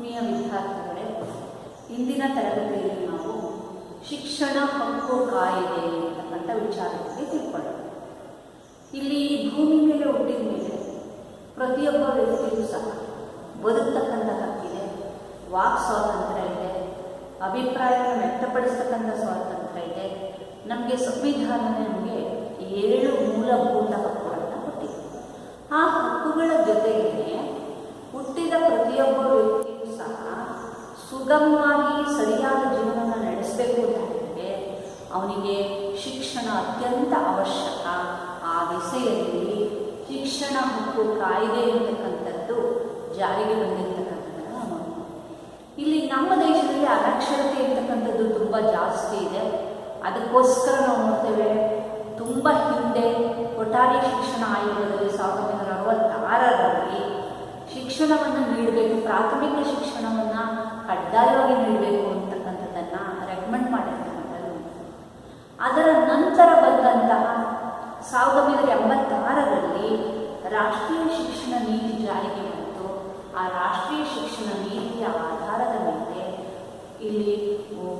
ಆತ್ಮೀಯ ವಿದ್ಯಾರ್ಥಿಗಳೇ, ಇಂದಿನ ತರಗತಿಯಲ್ಲಿ ನಾವು ಶಿಕ್ಷಣ ಹಕ್ಕು ಕಾಯಿದೆ ಅಂತಕ್ಕಂಥ ವಿಚಾರಕ್ಕೆ ತಿಳ್ಕೊಳ್ಳೋಣ. ಇಲ್ಲಿ ಭೂಮಿ ಮೇಲೆ ಹುಟ್ಟಿದ ಮೇಲೆ ಪ್ರತಿಯೊಬ್ಬ ವ್ಯಕ್ತಿಗೂ ಸಹ ಬದುಕ್ತಕ್ಕಂಥ ಹಕ್ಕಿದೆ, ವಾಕ್ ಸ್ವಾತಂತ್ರ್ಯ ಇದೆ, ಅಭಿಪ್ರಾಯವನ್ನು ವ್ಯಕ್ತಪಡಿಸ್ತಕ್ಕಂಥ ಸ್ವಾತಂತ್ರ್ಯ ಇದೆ. ನಮಗೆ ಸಂವಿಧಾನ ನಮಗೆ 7 ಮೂಲಭೂತ ಹಕ್ಕುಗಳನ್ನು ಕೊಟ್ಟಿದೆ. ಆ ಹಕ್ಕುಗಳ ಜೊತೆಗೆ ಹುಟ್ಟಿದ ಪ್ರತಿಯೊಬ್ಬ ವ್ಯಕ್ತಿಯೂ ಸಹ ಸುಗಮವಾಗಿ ಸರಿಯಾದ ಜೀವನವನ್ನು ನಡೆಸಬೇಕು ಅಂತ ಹೇಳಿದರೆ ಅವನಿಗೆ ಶಿಕ್ಷಣ ಅತ್ಯಂತ ಅವಶ್ಯಕ. ಆ ದಿಸೆಯಲ್ಲಿ ಶಿಕ್ಷಣ ಹಕ್ಕು ಕಾಯ್ದೆ ಅಂತಕ್ಕಂಥದ್ದು ಜಾರಿಗೆ ಬಂದಿರತಕ್ಕಂಥದ್ದನ್ನು ನಾವು ನೋಡ್ತೀವಿ. ಇಲ್ಲಿ ನಮ್ಮ ದೇಶದಲ್ಲಿ ಅನಕ್ಷರತೆ ಅಂತಕ್ಕಂಥದ್ದು ತುಂಬ ಜಾಸ್ತಿ ಇದೆ. ಅದಕ್ಕೋಸ್ಕರ ನಾವು ನೋಡ್ತೇವೆ, ತುಂಬ ಹಿಂದೆ ಕೊಠಾರಿ ಶಿಕ್ಷಣ ಆಯೋಗದಲ್ಲಿ 1966ರಲ್ಲಿ ಶಿಕ್ಷಣವನ್ನು ನೀಡಬೇಕು, ಪ್ರಾಥಮಿಕ ಶಿಕ್ಷಣವನ್ನು ಕಡ್ಡಾಯವಾಗಿ ನೀಡಬೇಕು ಅಂತಕ್ಕಂಥದ್ದನ್ನು ರೆಕಮೆಂಡ್ ಮಾಡಿರ್ತಕ್ಕಂಥದ್ದು. ಅದರ ನಂತರ ಬಂದಂತಹ 1986ರಲ್ಲಿ ರಾಷ್ಟ್ರೀಯ ಶಿಕ್ಷಣ ನೀತಿ ಜಾರಿಗೆ ಬಂತು. ಆ ರಾಷ್ಟ್ರೀಯ ಶಿಕ್ಷಣ ನೀತಿಯ ಆಧಾರದ ಮೇಲೆ ಇಲ್ಲಿ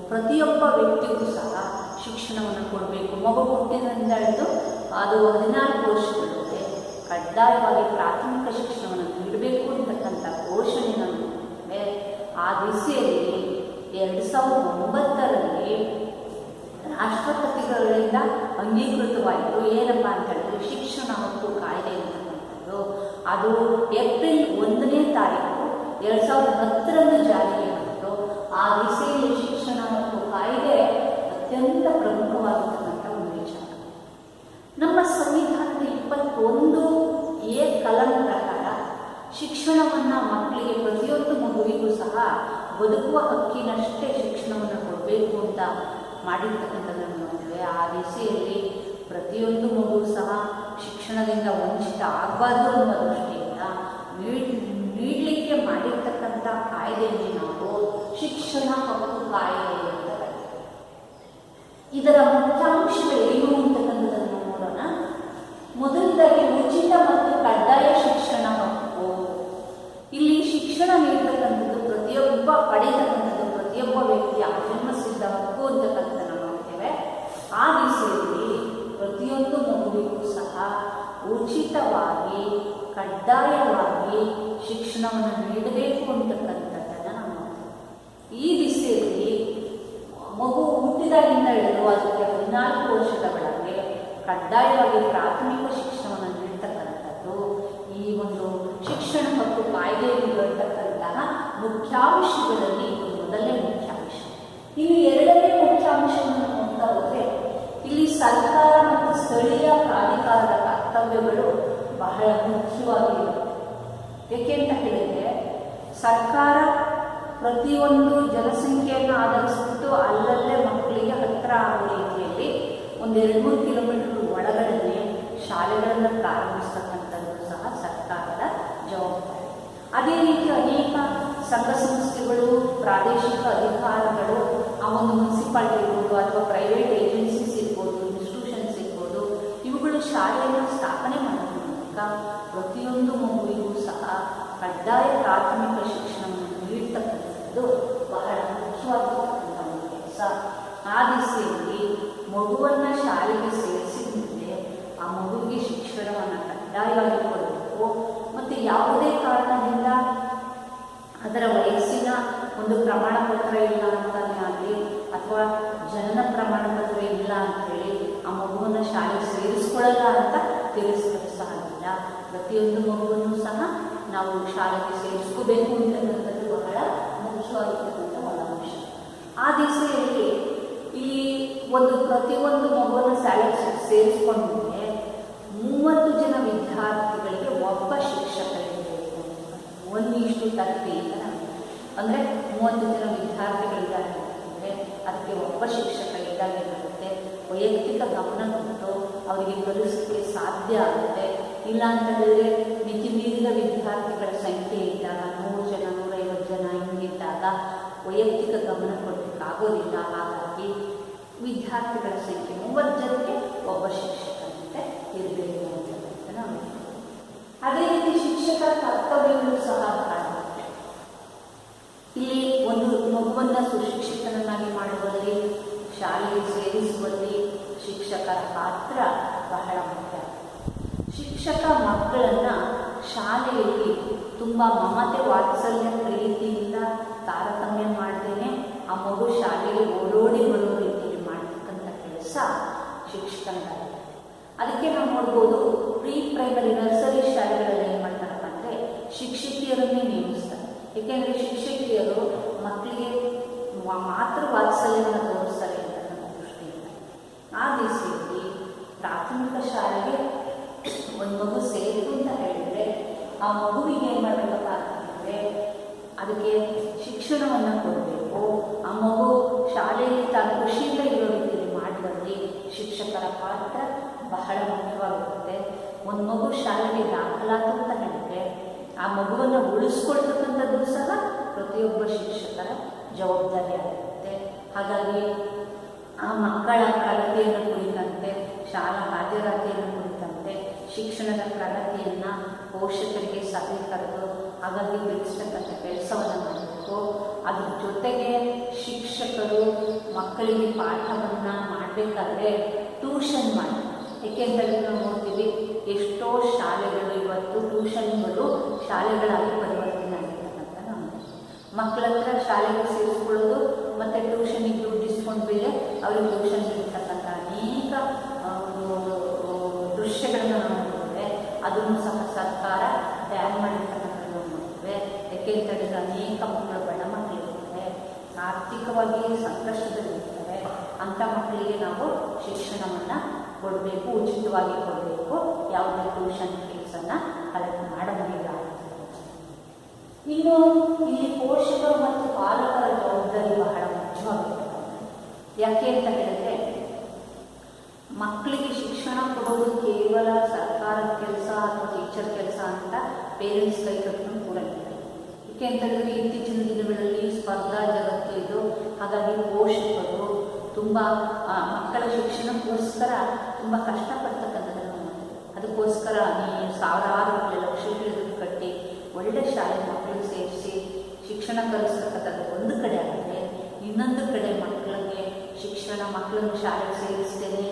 ಪ್ರತಿಯೊಬ್ಬ ವ್ಯಕ್ತಿಗೂ ಸಹ ಶಿಕ್ಷಣವನ್ನು ಕೊಡಬೇಕು. ಮಗು ಹುಟ್ಟಿನಿಂದ ಹಿಡಿದು ಅದು 14 ವರ್ಷಗಳಿಗೆ ಕಡ್ಡಾಯವಾಗಿ ಪ್ರಾಥಮಿಕ ಶಿಕ್ಷಣವನ್ನು ನೀಡಬೇಕು ಅಂತಕ್ಕಂಥ ಘೋಷಣೆಯನ್ನು ನೋಡಿದ್ದೇವೆ. ಆ ದಿಸೆಯಲ್ಲಿ 2009ರಲ್ಲಿ ರಾಷ್ಟ್ರಪತಿಗಳಿಂದ ಅಂಗೀಕೃತವಾಯಿತು. ಏನಪ್ಪ ಅಂತ ಹೇಳಿದ್ರೆ ಶಿಕ್ಷಣ ಹಕ್ಕು ಕಾಯ್ದೆ ಅಂತಕ್ಕಂಥದ್ದು. ಅದು ಏಪ್ರಿಲ್ 1ನೇ ತಾರೀಕು 2010ರಂದು ಜಾರಿಗೆ ಬಂತು. ಆ ದಿಸೆಯಲ್ಲಿ ಶಿಕ್ಷಣ ಹಕ್ಕು ಕಾಯ್ದೆ ಅತ್ಯಂತ ಪ್ರಮುಖವಾಗಿರ್ತಕ್ಕಂಥ ಒಂದು ವಿಚಾರ. ನಮ್ಮ ಸಂವಿಧಾನದ 21A ಕಲಂ ಪ್ರಕಾರ ಶಿಕ್ಷಣವನ್ನು ಮಕ್ಕಳಿಗೆ ಪ್ರತಿಯೊಂದು ಮಗುವಿಗೂ ಸಹ ಬದುಕುವ ಹಕ್ಕಿನಷ್ಟೇ ಶಿಕ್ಷಣವನ್ನು ಕೊಡಬೇಕು ಅಂತ ಮಾಡಿರ್ತಕ್ಕಂಥದ್ದನ್ನು ನೋಡ್ತೇವೆ. ಆ ದಿಸೆಯಲ್ಲಿ ಪ್ರತಿಯೊಂದು ಮಗು ಸಹ ಶಿಕ್ಷಣದಿಂದ ವಂಚಿತ ಆಗಬಾರ್ದು ಅನ್ನೋ ದೃಷ್ಟಿಯಿಂದ ನೀಡಲಿಕ್ಕೆ ಮಾಡಿರ್ತಕ್ಕಂಥ ಕಾಯ್ದೆಯಲ್ಲಿ ನಾವು ಶಿಕ್ಷಣ ಹಕ್ಕು ಕಾಯ್ದೆ ಅಂತ ಕರೀತೀವಿ. ಇದರ ಮುಖ್ಯಾಂಶಗಳೇನು ಅಂತಕ್ಕಂಥದ್ದನ್ನು ನೋಡೋಣ. ಮೊದಲದಾಗಿ ಉಚಿತ ಮತ್ತು ಕಡ್ಡಾಯ ಶಿಕ್ಷಣ ಹಕ್ಕು. ಇಲ್ಲಿ ಶಿಕ್ಷಣ ನೀಡತಕ್ಕಂಥದ್ದು ಪಡೆಯತಕ್ಕಂಥದ್ದು ಪ್ರತಿಯೊಬ್ಬ ವ್ಯಕ್ತಿಯ ಜನ್ಮಸಿದ್ಧ ಹಕ್ಕು ಅಂತಕ್ಕಂಥದ್ದನ್ನು ನೋಡ್ತೇವೆ. ಆ ದಿಸೆಯಲ್ಲಿ ಪ್ರತಿಯೊಂದು ಮಗುವಿಗೂ ಸಹ ಉಚಿತವಾಗಿ ಕಡ್ಡಾಯವಾಗಿ ಶಿಕ್ಷಣವನ್ನು ನೀಡಬೇಕು ಅಂತಕ್ಕಂಥದ್ದನ್ನು ನಾವು ನೋಡ್ತೇವೆ. ಈ ದಿಸೆಯಲ್ಲಿ ಮಗು ಹುಟ್ಟಿದಾಗಿಂದ ಹಿಡಿದು ಅದಕ್ಕೆ 14 ವರ್ಷದವರೆಗೆ ಕಡ್ಡಾಯವಾಗಿ ಪ್ರಾಥಮಿಕ ಶಿಕ್ಷಣವನ್ನು ನೀಡತಕ್ಕಂಥದ್ದು ಈ ಒಂದು ಶಿಕ್ಷಣ ಹಕ್ಕು ಕಾಯ್ದೆಯಲ್ಲಿ ಇರತಕ್ಕಂತಹ ಮುಖ್ಯಾಂಶಗಳಲ್ಲಿ ಇದು ಮೊದಲನೇ ಮುಖ್ಯಾಂಶ. ಇನ್ನು 2ನೇ ಮುಖ್ಯಾಂಶವನ್ನು ನೋಡ್ತಾ ಹೋದರೆ ಇಲ್ಲಿ ಸರ್ಕಾರ ಮತ್ತು ಸ್ಥಳೀಯ ಪ್ರಾಧಿಕಾರದ ಕರ್ತವ್ಯಗಳು ಬಹಳ ಮುಖ್ಯವಾಗಿವೆ. ಏಕೆಂತ ಹೇಳಿದರೆ ಸರ್ಕಾರ ಪ್ರತಿಯೊಂದು ಜನಸಂಖ್ಯೆಯನ್ನು ಆಧರಿಸಿಬಿಟ್ಟು ಅಲ್ಲಲ್ಲೇ ಮಕ್ಕಳಿಗೆ ಹತ್ತಿರ ಆಗುವ ರೀತಿಯಲ್ಲಿ 1-2-3 ಕಿಲೋಮೀಟರ್ ಒಳಗಡೆ ಶಾಲೆಗಳನ್ನು ಪ್ರಾರಂಭಿಸ್ತಕ್ಕಂಥದ್ದು ಸಹ ಸರ್ಕಾರದ ಜವಾಬ್ದಾರಿ. ಅದೇ ರೀತಿ ಅನೇಕ ಸಂಘ ಸಂಸ್ಥೆಗಳು, ಪ್ರಾದೇಶಿಕ ಅಧಿಕಾರಿಗಳು, ಆ ಒಂದು ಮುನ್ಸಿಪಾಲಿಟಿ ಇರ್ಬೋದು ಅಥವಾ ಪ್ರೈವೇಟ್ ಏಜೆನ್ಸೀಸ್ ಇರ್ಬೋದು, ಇನ್ಸ್ಟಿಟ್ಯೂಷನ್ಸ್ ಇರ್ಬೋದು, ಇವುಗಳು ಶಾಲೆಯನ್ನು ಸ್ಥಾಪನೆ ಮಾಡೋದ್ರ ಮೂಲಕ ಪ್ರತಿಯೊಂದು ಮಗುವಿಗೂ ಸಹ ಕಡ್ಡಾಯ ಪ್ರಾಥಮಿಕ ಶಿಕ್ಷಣವನ್ನು ನೀಡ್ತಕ್ಕಂಥದ್ದು ಬಹಳ ಮುಖ್ಯವಾಗಿರ್ತಕ್ಕಂಥ ಒಂದು ಕೆಲಸ. ಆ ದಿಸೆಯಲ್ಲಿ ಮಗುವನ್ನು ಶಾಲೆಗೆ ಸೇರಿಸಿದ ಮೇಲೆ ಆ ಮಗುವಿಗೆ ಶಿಕ್ಷಣವನ್ನು ಕಡ್ಡಾಯವಾಗಿ ಕೊಡಬೇಕು. ಮತ್ತು ಯಾವುದೇ ಕಾರಣದಿಂದ ಅದರ ವಯಸ್ಸಿನ ಒಂದು ಪ್ರಮಾಣ ಪತ್ರ ಇಲ್ಲ ಅಂತಲೇ ಆಗಲಿ ಅಥವಾ ಜನನ ಪ್ರಮಾಣ ಪತ್ರ ಇಲ್ಲ ಅಂಥೇಳಿ ಆ ಮಗುವನ್ನು ಶಾಲೆಗೆ ಸೇರಿಸ್ಕೊಳ್ಳಲ್ಲ ಅಂತ ತಿಳಿಸ್ಪಡಿಸಾಗಿಲ್ಲ. ಪ್ರತಿಯೊಂದು ಮಗುವನ್ನು ಸಹ ನಾವು ಶಾಲೆಗೆ ಸೇರಿಸ್ಕೋಬೇಕು ಅಂತಕ್ಕಂಥದ್ದು ಬಹಳ ಮುಖ್ಯವಾಗಿರ್ತಕ್ಕಂಥ ಒಂದು ಅಂಶ. ಆ ದಿಸೆಯಲ್ಲಿ ಈ ಪ್ರತಿಯೊಂದು ಮಗುವನ್ನು ಶಾಲೆಗೆ ಸೇರಿಸ್ಕೊಂಡ್ಮೇಲೆ 30 ಜನ ವಿದ್ಯಾರ್ಥಿಗಳಿಗೆ ಒಬ್ಬ ಶಿಕ್ಷಕರಿರಬೇಕು. 1:30 ಅಂತ ಅಂದರೆ 30 ಜನ ವಿದ್ಯಾರ್ಥಿಗಳಿದ್ದಾರೆ ಅಂದರೆ ಅದಕ್ಕೆ ಒಬ್ಬ ಶಿಕ್ಷಕ ಇದ್ದಾಗಿರುತ್ತೆ. ವೈಯಕ್ತಿಕ ಗಮನ ಕೊಟ್ಟು ಅವರಿಗೆ ಕಲಿಸಲಿಕ್ಕೆ ಸಾಧ್ಯ ಆಗುತ್ತೆ. ಇಲ್ಲ ಅಂತ ಹೇಳಿದ್ರೆ ಮಿತಿ ಮೀರಿದ ವಿದ್ಯಾರ್ಥಿಗಳ ಸಂಖ್ಯೆ ಇದ್ದಾಗ 100 ಜನ 150 ಜನ ಹಿಂಗಿದ್ದಾಗ ವೈಯಕ್ತಿಕ ಗಮನ ಕೊಡಲಿಕ್ಕಾಗೋದಿಲ್ಲ. ಹಾಗಾಗಿ ವಿದ್ಯಾರ್ಥಿಗಳ ಸಂಖ್ಯೆ 30 ಜನಕ್ಕೆ ಒಬ್ಬ ಶಿಕ್ಷಕರಂತೆ ಇರಬೇಕು ಅಂತ ನಾವು. ಅದೇ ರೀತಿ ಶಿಕ್ಷಕರ ಕರ್ತವ್ಯಗಳು ಸಹ ಇಲ್ಲಿ ಒಂದು ಮಗುವನ್ನು ಸುಶಿಕ್ಷಿತನನ್ನಾಗಿ ಮಾಡುವಲ್ಲಿ, ಶಾಲೆಗೆ ಸೇರಿಸುವಲ್ಲಿ ಶಿಕ್ಷಕರ ಪಾತ್ರ ಬಹಳ ಮುಖ್ಯ. ಶಿಕ್ಷಕ ಮಕ್ಕಳನ್ನು ಶಾಲೆಯಲ್ಲಿ ತುಂಬ ಮಮತೆ, ವಾತ್ಸಲ್ಯ, ಪ್ರೀತಿಯಿಂದ ತಾರತಮ್ಯ ಮಾಡ್ದೇನೆ ಆ ಮಗು ಶಾಲೆಗೆ ಓಡೋಡಿ ಬರುವ ರೀತಿಯಲ್ಲಿ ಮಾಡ್ತಕ್ಕಂಥ ಕೆಲಸ ಶಿಕ್ಷಕನಿಗಾಗುತ್ತೆ. ಅದಕ್ಕೆ ನಾವು ನೋಡ್ಬೋದು, ಪ್ರೀ ಪ್ರೈಮರಿ ನರ್ಸರಿ ಶಾಲೆಗಳಲ್ಲಿ ಏನು ಮಾಡ್ತಾರಪ್ಪ ಅಂದರೆ ಶಿಕ್ಷಕಿಯರನ್ನೇ ನೇಮಿಸ್ತಾರೆ. ಏಕೆಂದರೆ ಶಿಕ್ಷಕಿಯರು ಮಕ್ಕಳಿಗೆ ಮಾತೃ ವಾತ್ಸಲ್ಯವನ್ನು ತೋರಿಸ್ತಾರೆ ಅಂತ ನನ್ನ ದೃಷ್ಟಿಯಿಂದ. ಆ ದಿಸೆಯಲ್ಲಿ ಪ್ರಾಥಮಿಕ ಶಾಲೆಗೆ ಒಂದು ಮಗು ಸೇರಿತು ಅಂತ ಹೇಳಿದರೆ ಆ ಮಗುವಿಗೆ ಏನು ಮಾಡಬೇಕಪ್ಪ ಅಂತಂದರೆ ಅದಕ್ಕೆ ಶಿಕ್ಷಣವನ್ನು ಕೊಡಬೇಕು. ಆ ಮಗು ಶಾಲೆಯಲ್ಲಿ ತಾನು ಖುಷಿಯಿಂದ ಇರೋ ರೀತಿಯಲ್ಲಿ ಮಾಡುವಲ್ಲಿ ಶಿಕ್ಷಕರ ಪಾತ್ರ ಬಹಳ ಮುಖ್ಯವಾಗಿರುತ್ತೆ. ಒಂದು ಮಗು ಶಾಲೆಗೆ ದಾಖಲಾತು ಅಂತ ಹೇಳಿದರೆ ಆ ಮಗುವನ್ನು ಉಳಿಸ್ಕೊಳ್ತಕ್ಕಂಥದ್ದು ಸಹ ಪ್ರತಿಯೊಬ್ಬ ಶಿಕ್ಷಕರ ಜವಾಬ್ದಾರಿ ಆಗಿರುತ್ತೆ. ಹಾಗಾಗಿ ಆ ಮಕ್ಕಳ ಪ್ರಗತಿಯನ್ನು ಕುರಿತಂತೆ, ಶಾಲಾ ಹಾಜರಾತಿಯನ್ನು ಕುರಿತಂತೆ, ಶಿಕ್ಷಣದ ಪ್ರಗತಿಯನ್ನು ಪೋಷಕರಿಗೆ ಸಭೆ ಕರೆದು ಹಾಗಾಗಿ ತಿಳಿಸ್ತಕ್ಕಂಥ ಕೆಲಸವನ್ನು ಮಾಡಬೇಕು. ಅದ್ರ ಜೊತೆಗೆ ಶಿಕ್ಷಕರು ಮಕ್ಕಳಿಗೆ ಪಾಠವನ್ನು ಮಾಡಬೇಕಾದ್ರೆ ಟ್ಯೂಷನ್ ಮಾಡಿ. ಏಕೆಂದರೆ ನಾವು ನೋಡ್ತೀವಿ, ಎಷ್ಟೋ ಶಾಲೆಗಳು ಇವತ್ತು ಟ್ಯೂಷನ್ಗಳು ಶಾಲೆಗಳಾಗಿ ಪರಿವರ್ತನೆ ಆಗಿರ್ತಕ್ಕಂಥ ನಾವು ಮಕ್ಕಳ ಹತ್ರ ಶಾಲೆಗೆ ಸೇರಿಸ್ಕೊಳ್ಳೋದು ಮತ್ತು ಟ್ಯೂಷನಿಗೆ ದುಡ್ಡು ಇಸ್ಕೊಂಡು ಬೇರೆ ಅವ್ರಿಗೆ ಟ್ಯೂಷನ್ ಇರ್ತಕ್ಕಂಥ ಅನೇಕ ದೃಶ್ಯಗಳನ್ನು ನೋಡ್ತೇವೆ. ಅದನ್ನು ಸಹ ಸರ್ಕಾರ ಬ್ಯಾನ್ ಮಾಡಿರ್ತಕ್ಕಂಥದ್ದು ನೋಡ್ತೇವೆ. ಏಕೆಂತಂದರೆ ಅನೇಕ ಮಕ್ಕಳು ಬಡ ಮಕ್ಕಳಿರ್ತಾರೆ, ಆರ್ಥಿಕವಾಗಿ ಸಂಕಷ್ಟದಲ್ಲಿರ್ತಾರೆ. ಅಂಥ ಮಕ್ಕಳಿಗೆ ನಾವು ಶಿಕ್ಷಣವನ್ನು ಕೊಡಬೇಕು, ಉಚಿತವಾಗಿ ಕೊಡಬೇಕು. ಯಾವುದೇ ಟ್ಯೂಷನ್ ಫೀಸನ್ನು ಕಲೆಕ್ಟ್ ಮಾಡೋದಿಲ್ಲ. ಇನ್ನು ಇಲ್ಲಿ ಪೋಷಕರು ಮತ್ತು ಪಾಲಕರ ಜವಾಬ್ದಾರಿ ಬಹಳ ಮುಖ್ಯವಾಗಿದೆ. ಯಾಕೆ ಅಂತ ಹೇಳಿದ್ರೆ, ಮಕ್ಕಳಿಗೆ ಶಿಕ್ಷಣ ಕೊಡೋದು ಕೇವಲ ಸರ್ಕಾರದ ಕೆಲಸ ಅಥವಾ ಟೀಚರ್ ಕೆಲಸ ಅಂತ ಪೇರೆಂಟ್ಸ್ ಕೈ ಕಟ್ಕೊಂಡು ಕೂರಂಗಿಲ್ಲ. ಏಕೆ ಅಂತಂದರೆ ಇತ್ತೀಚಿನ ದಿನಗಳಲ್ಲಿ ಸ್ಪರ್ಧಾ ಜಗತ್ತು ಇದು. ಹಾಗಾಗಿ ಪೋಷಕರು ತುಂಬ ಮಕ್ಕಳ ಶಿಕ್ಷಣಕ್ಕೋಸ್ಕರ ತುಂಬ ಕಷ್ಟಪಡ್ತಕ್ಕಂಥದ್ದನ್ನು ಮಾಡ್ತಾರೆ. ಅದಕ್ಕೋಸ್ಕರ ಸಾವಿರಾರು ಲಕ್ಷಗಳು ದುಡ್ಡು ಕಟ್ಟಿ ಒಳ್ಳೆ ಶಾಲೆ ಮಕ್ಕಳಿಗೆ ಸೇರಿಸಿ ಶಿಕ್ಷಣ ಕಲಿಸ್ತಕ್ಕಂಥದ್ದು ಒಂದು ಕಡೆ ಆಗಿದೆ. ಇನ್ನೊಂದು ಕಡೆ ಮಕ್ಕಳಿಗೆ ಮಕ್ಕಳನ್ನು ಶಾಲೆಗೆ ಸೇರಿಸ್ತೇನೆ,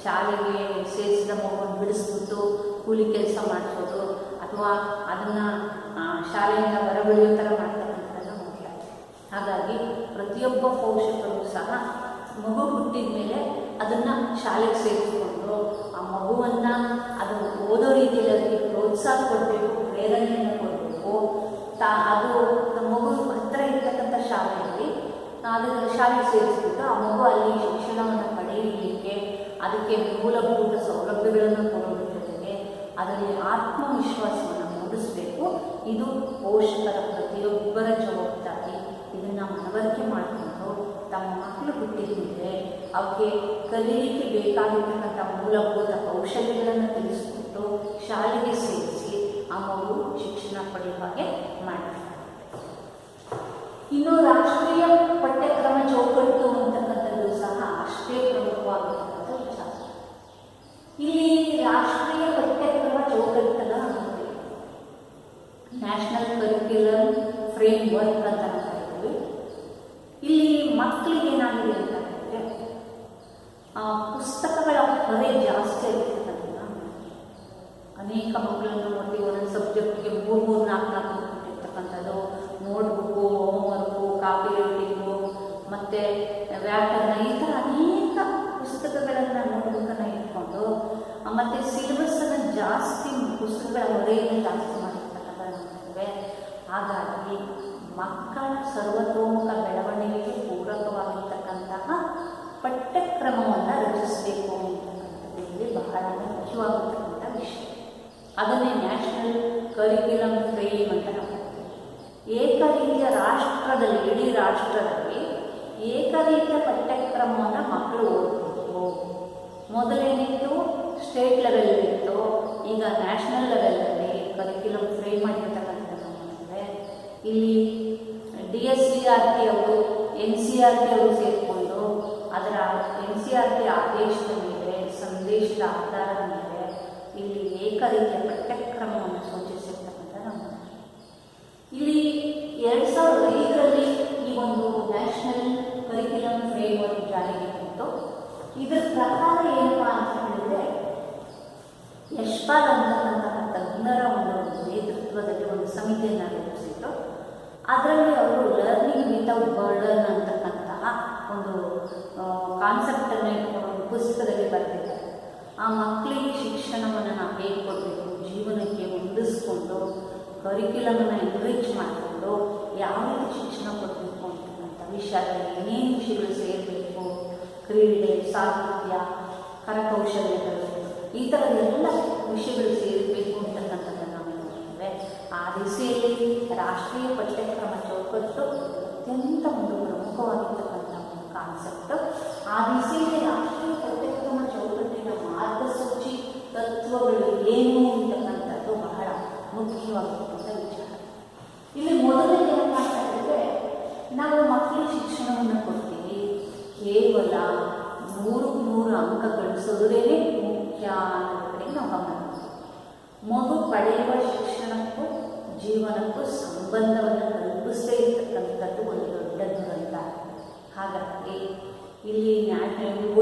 ಶಾಲೆಗೆ ಸೇರಿಸಿದ ಮಗುವನ್ನು ಬಿಡಿಸ್ಬಿಟ್ಟು ಕೂಲಿ ಕೆಲಸ ಮಾಡಿಸೋದು ಅಥವಾ ಅದನ್ನು ಶಾಲೆಯಿಂದ ಹೊರಬಳಿಯೋ ಥರ ಮಾಡ್ತಕ್ಕಂಥದ್ದು ಮುಖ್ಯ. ಹಾಗಾಗಿ ಪ್ರತಿಯೊಬ್ಬ ಪೋಷಕರು ಸಹ ಮಗು ಹುಟ್ಟಿದ ಮೇಲೆ ಅದನ್ನು ಶಾಲೆಗೆ ಸೇರಿಸಿಕೊಂಡು ಆ ಮಗುವನ್ನು ಅದು ಓದೋ ರೀತಿಯಲ್ಲಿ ಅದಕ್ಕೆ ಪ್ರೋತ್ಸಾಹ ಕೊಡಬೇಕು, ಪ್ರೇರಣೆಯನ್ನು ಕೊಡಬೇಕು. ಅದು ಮಗು ಹತ್ತಿರ ಇರ್ತಕ್ಕಂಥ ಶಾಲೆಯಲ್ಲಿ ಅದನ್ನು ಶಾಲೆಗೆ ಸೇರಿಸ್ಬಿಟ್ಟು ಆ ಮಗು ಅಲ್ಲಿ ಶಿಕ್ಷಣವನ್ನು ಪಡೆಯಲಿಕ್ಕೆ ಅದಕ್ಕೆ ಮೂಲಭೂತ ಸೌಲಭ್ಯಗಳನ್ನು ಕೊಡೋದ್ರ ಜೊತೆಗೆ ಅದರಲ್ಲಿ ಆತ್ಮವಿಶ್ವಾಸವನ್ನು ಮೂಡಿಸಬೇಕು. ಇದು ಪೋಷಕರ ಪ್ರತಿಯೊಬ್ಬರ ಜವಾಬ್ದಾರಿ. ಇದನ್ನು ಮನವರಿಕೆ ಮಾಡಿಕೊಂಡು ತಮ್ಮ ಮಕ್ಕಳು ಹುಟ್ಟಿದ ಮೇಲೆ ಅವಕ್ಕೆ ಕಲಿಯಲಿಕ್ಕೆ ಬೇಕಾಗಿರ್ತಕ್ಕಂಥ ಮೂಲಭೂತ ಕೌಶಲ್ಯಗಳನ್ನು ತಿಳಿಸ್ಬಿಟ್ಟು ಶಾಲೆಗೆ ಸೇರಿಸಿ ಆ ಮಗು ಶಿಕ್ಷಣ ಪಡೆಯುವ ಹಾಗೆ ಮಾಡ್ತಾರೆ. ಇನ್ನು ರಾಷ್ಟ್ರೀಯ ಪಠ್ಯಕ್ರಮ ಚೌಕಟ್ಟು ಅಂತಕ್ಕಂಥದ್ದು ಸಹ ಅಷ್ಟೇ ಪ್ರಮುಖವಾಗಿರ್ತಕ್ಕಂಥ ವಿಚಾರ. ಇಲ್ಲಿ ರಾಷ್ಟ್ರೀಯ ಪಠ್ಯಕ್ರಮ ಚೌಕಟ್ಟನ್ನು ನೋಡ್ತೀವಿ, ನ್ಯಾಷನಲ್ ಕರಿಕ್ಯುಲಮ್ ಫ್ರೇಮ್ ವರ್ಕ್ ಅಂತ ಕರಿತೀವಿ. ಇಲ್ಲಿ ಮಕ್ಕಳಿಗೆ ಏನಾಗಿದೆ ಅಂತ ಹೇಳಿದ್ರೆ ಪುಸ್ತಕಗಳ ಹೊರೆ ಜಾಸ್ತಿ ಆಗಿರ್ತಕ್ಕಂಥ ಅನೇಕ ಮಕ್ಕಳನ್ನು ನೋಡ್ತೀವಿ. ಒಂದೊಂದು ಸಬ್ಜೆಕ್ಟ್ಗೆ 3-4 ಕೊಟ್ಟಿರ್ತಕ್ಕಂಥದ್ದು, ನೋಟ್ಬುಕ್ಕು, ಹೋಮ್ವರ್ಕು, ಕಾಪಿ ರೈಟಿಂಗು ಮತ್ತು ವ್ಯಾಕರಣ, ಈ ಥರ ಅನೇಕ ಪುಸ್ತಕಗಳನ್ನು ನೋಟ್ಬುಕ್ಕನ್ನು ಇಟ್ಕೊಂಡು ಮತ್ತು ಸಿಲೆಬಸ್ಸನ್ನು ಜಾಸ್ತಿ ಪುಸ್ತಕಗಳ ಹೊರೆಯನ್ನು ಜಾಸ್ತಿ ಮಾಡಿರ್ತಕ್ಕಂಥದ್ದು ನೋಡ್ತೇವೆ. ಹಾಗಾಗಿ ಮಕ್ಕಳ ಸರ್ವತೋಮುಖ ಬೆಳವಣಿಗೆಗೆ ಪೂರಕವಾಗಿರ್ತಕ್ಕಂತಹ ಪಠ್ಯಕ್ರಮವನ್ನು ರಚಿಸಬೇಕು ಅಂತಕ್ಕಂಥದ್ದು ಇಲ್ಲಿ ಬಹಳ ಮುಖ್ಯವಾಗಿರ್ತಕ್ಕಂಥ ವಿಷಯ. ಅದನ್ನೇ ನ್ಯಾಷನಲ್ ಕರಿಕ್ಯುಲಮ್ ಫ್ರೇಮ್ ಅಂತ ನಾವು ಏಕರೀತಿಯ ರಾಷ್ಟ್ರದಲ್ಲಿ, ಇಡೀ ರಾಷ್ಟ್ರದಲ್ಲಿ ಏಕರೀತಿಯ ಪಠ್ಯಕ್ರಮವನ್ನು ಮಕ್ಕಳು ಓದಬೇಕು. ಮೊದಲೇನಿತ್ತು ಸ್ಟೇಟ್ ಲೆವೆಲಲ್ಲಿತ್ತು, ಈಗ ನ್ಯಾಷನಲ್ ಲೆವೆಲಲ್ಲಿ ಕರಿಕ್ಯುಲಮ್ ಫ್ರೇಮ್ ಮಾಡಿರ್ತಕ್ಕಂಥದ್ದು ನೋಡಿದ್ರೆ ಇಲ್ಲಿ DSCRT ಅವರು NCERT ಅವರು ಸೇರಿಕೊಂಡು ಅದರ NCERT ಆದೇಶದ ಮೇಲೆ, ಸಂದೇಶದ ಆಧಾರದ ಮೇಲೆ ಇಲ್ಲಿ ಏಕರೀತಿಯ ಪಠ್ಯಕ್ರಮವನ್ನು ಸೂಚಿಸಿರ್ತಕ್ಕಂಥ ನಮ್ಮ ಇಲ್ಲಿ 2005ರಲ್ಲಿ ಆ ಮಕ್ಕಳಿಗೆ ಶಿಕ್ಷಣವನ್ನು ನಾವು ಹೇಗೆ ಕೊಡಬೇಕು, ಜೀವನಕ್ಕೆ ಹೊಂದಿಸ್ಕೊಂಡು ಕರಿಕ್ಯುಲಮನ್ನು ಎನ್ರಿಚ್ ಮಾಡಿಕೊಂಡು ಯಾವ ರೀತಿ ಶಿಕ್ಷಣ ಕೊಡಬೇಕು ಅಂತಕ್ಕಂಥ ವಿಷಯದಲ್ಲಿ ಏನೇನು ವಿಷಯಗಳು ಸೇರಬೇಕು, ಕ್ರೀಡೆ, ಸಾಹಿತ್ಯ, ಕರಕೌಶಲ್ಯಗಳು, ಈ ಥರದ್ದೆಲ್ಲ ವಿಷಯಗಳು ಸೇರಬೇಕು ಅಂತಕ್ಕಂಥದ್ದನ್ನು ನಾವು ನೋಡ್ತೇವೆ. ಆ ದಿಸೆಯಲ್ಲಿ ರಾಷ್ಟ್ರೀಯ ಪಠ್ಯಕ್ರಮ ಚೌಕಟ್ಟು ಅತ್ಯಂತ ಒಂದು ಪ್ರಮುಖವಾಗಿರ್ತಕ್ಕಂಥ ಒಂದು ಕಾನ್ಸೆಪ್ಟ್. ಆ ದಿಸೆಯಲ್ಲಿ ರಾಷ್ಟ್ರೀಯ ಪಠ್ಯಕ್ರಮ ಚೌಕಟ್ಟಿನ ಮಾರ್ಗಸೂಚಿ ತತ್ವಗಳು ಏನು ಅಂತಕ್ಕಂಥದ್ದು ಬಹಳ ಮುಖ್ಯವಾಗಿರ್ತಕ್ಕಂಥ ವಿಚಾರ. ಇಲ್ಲಿ ಮೊದಲನೇ ಏನು ಮಾಡ್ತಾ ಇದ್ದರೆ, ನಾವು ಮಕ್ಕಳಿಗೆ ಶಿಕ್ಷಣವನ್ನು ಕೊಡ್ತೀವಿ, ಕೇವಲ 100 ಅಂಕ ಗಳಿಸೋದ್ರೇ ಮುಖ್ಯ ಅನ್ನೋದ್ರ ಕಡೆಗೆ ನಾವು ಗಮನ ಕೊಡ್ತೀವಿ. ಮಗು ಪಡೆಯುವ ಶಿಕ್ಷಣಕ್ಕೂ ಜೀವನಕ್ಕೂ ಸಂಬಂಧವನ್ನು ಕಲ್ಪಿಸದೇ ಇರ್ತಕ್ಕಂಥದ್ದು ಒಂದು ದೊಡ್ಡ ದುರಂತ. ಹಾಗಾಗಿ ಇಲ್ಲಿ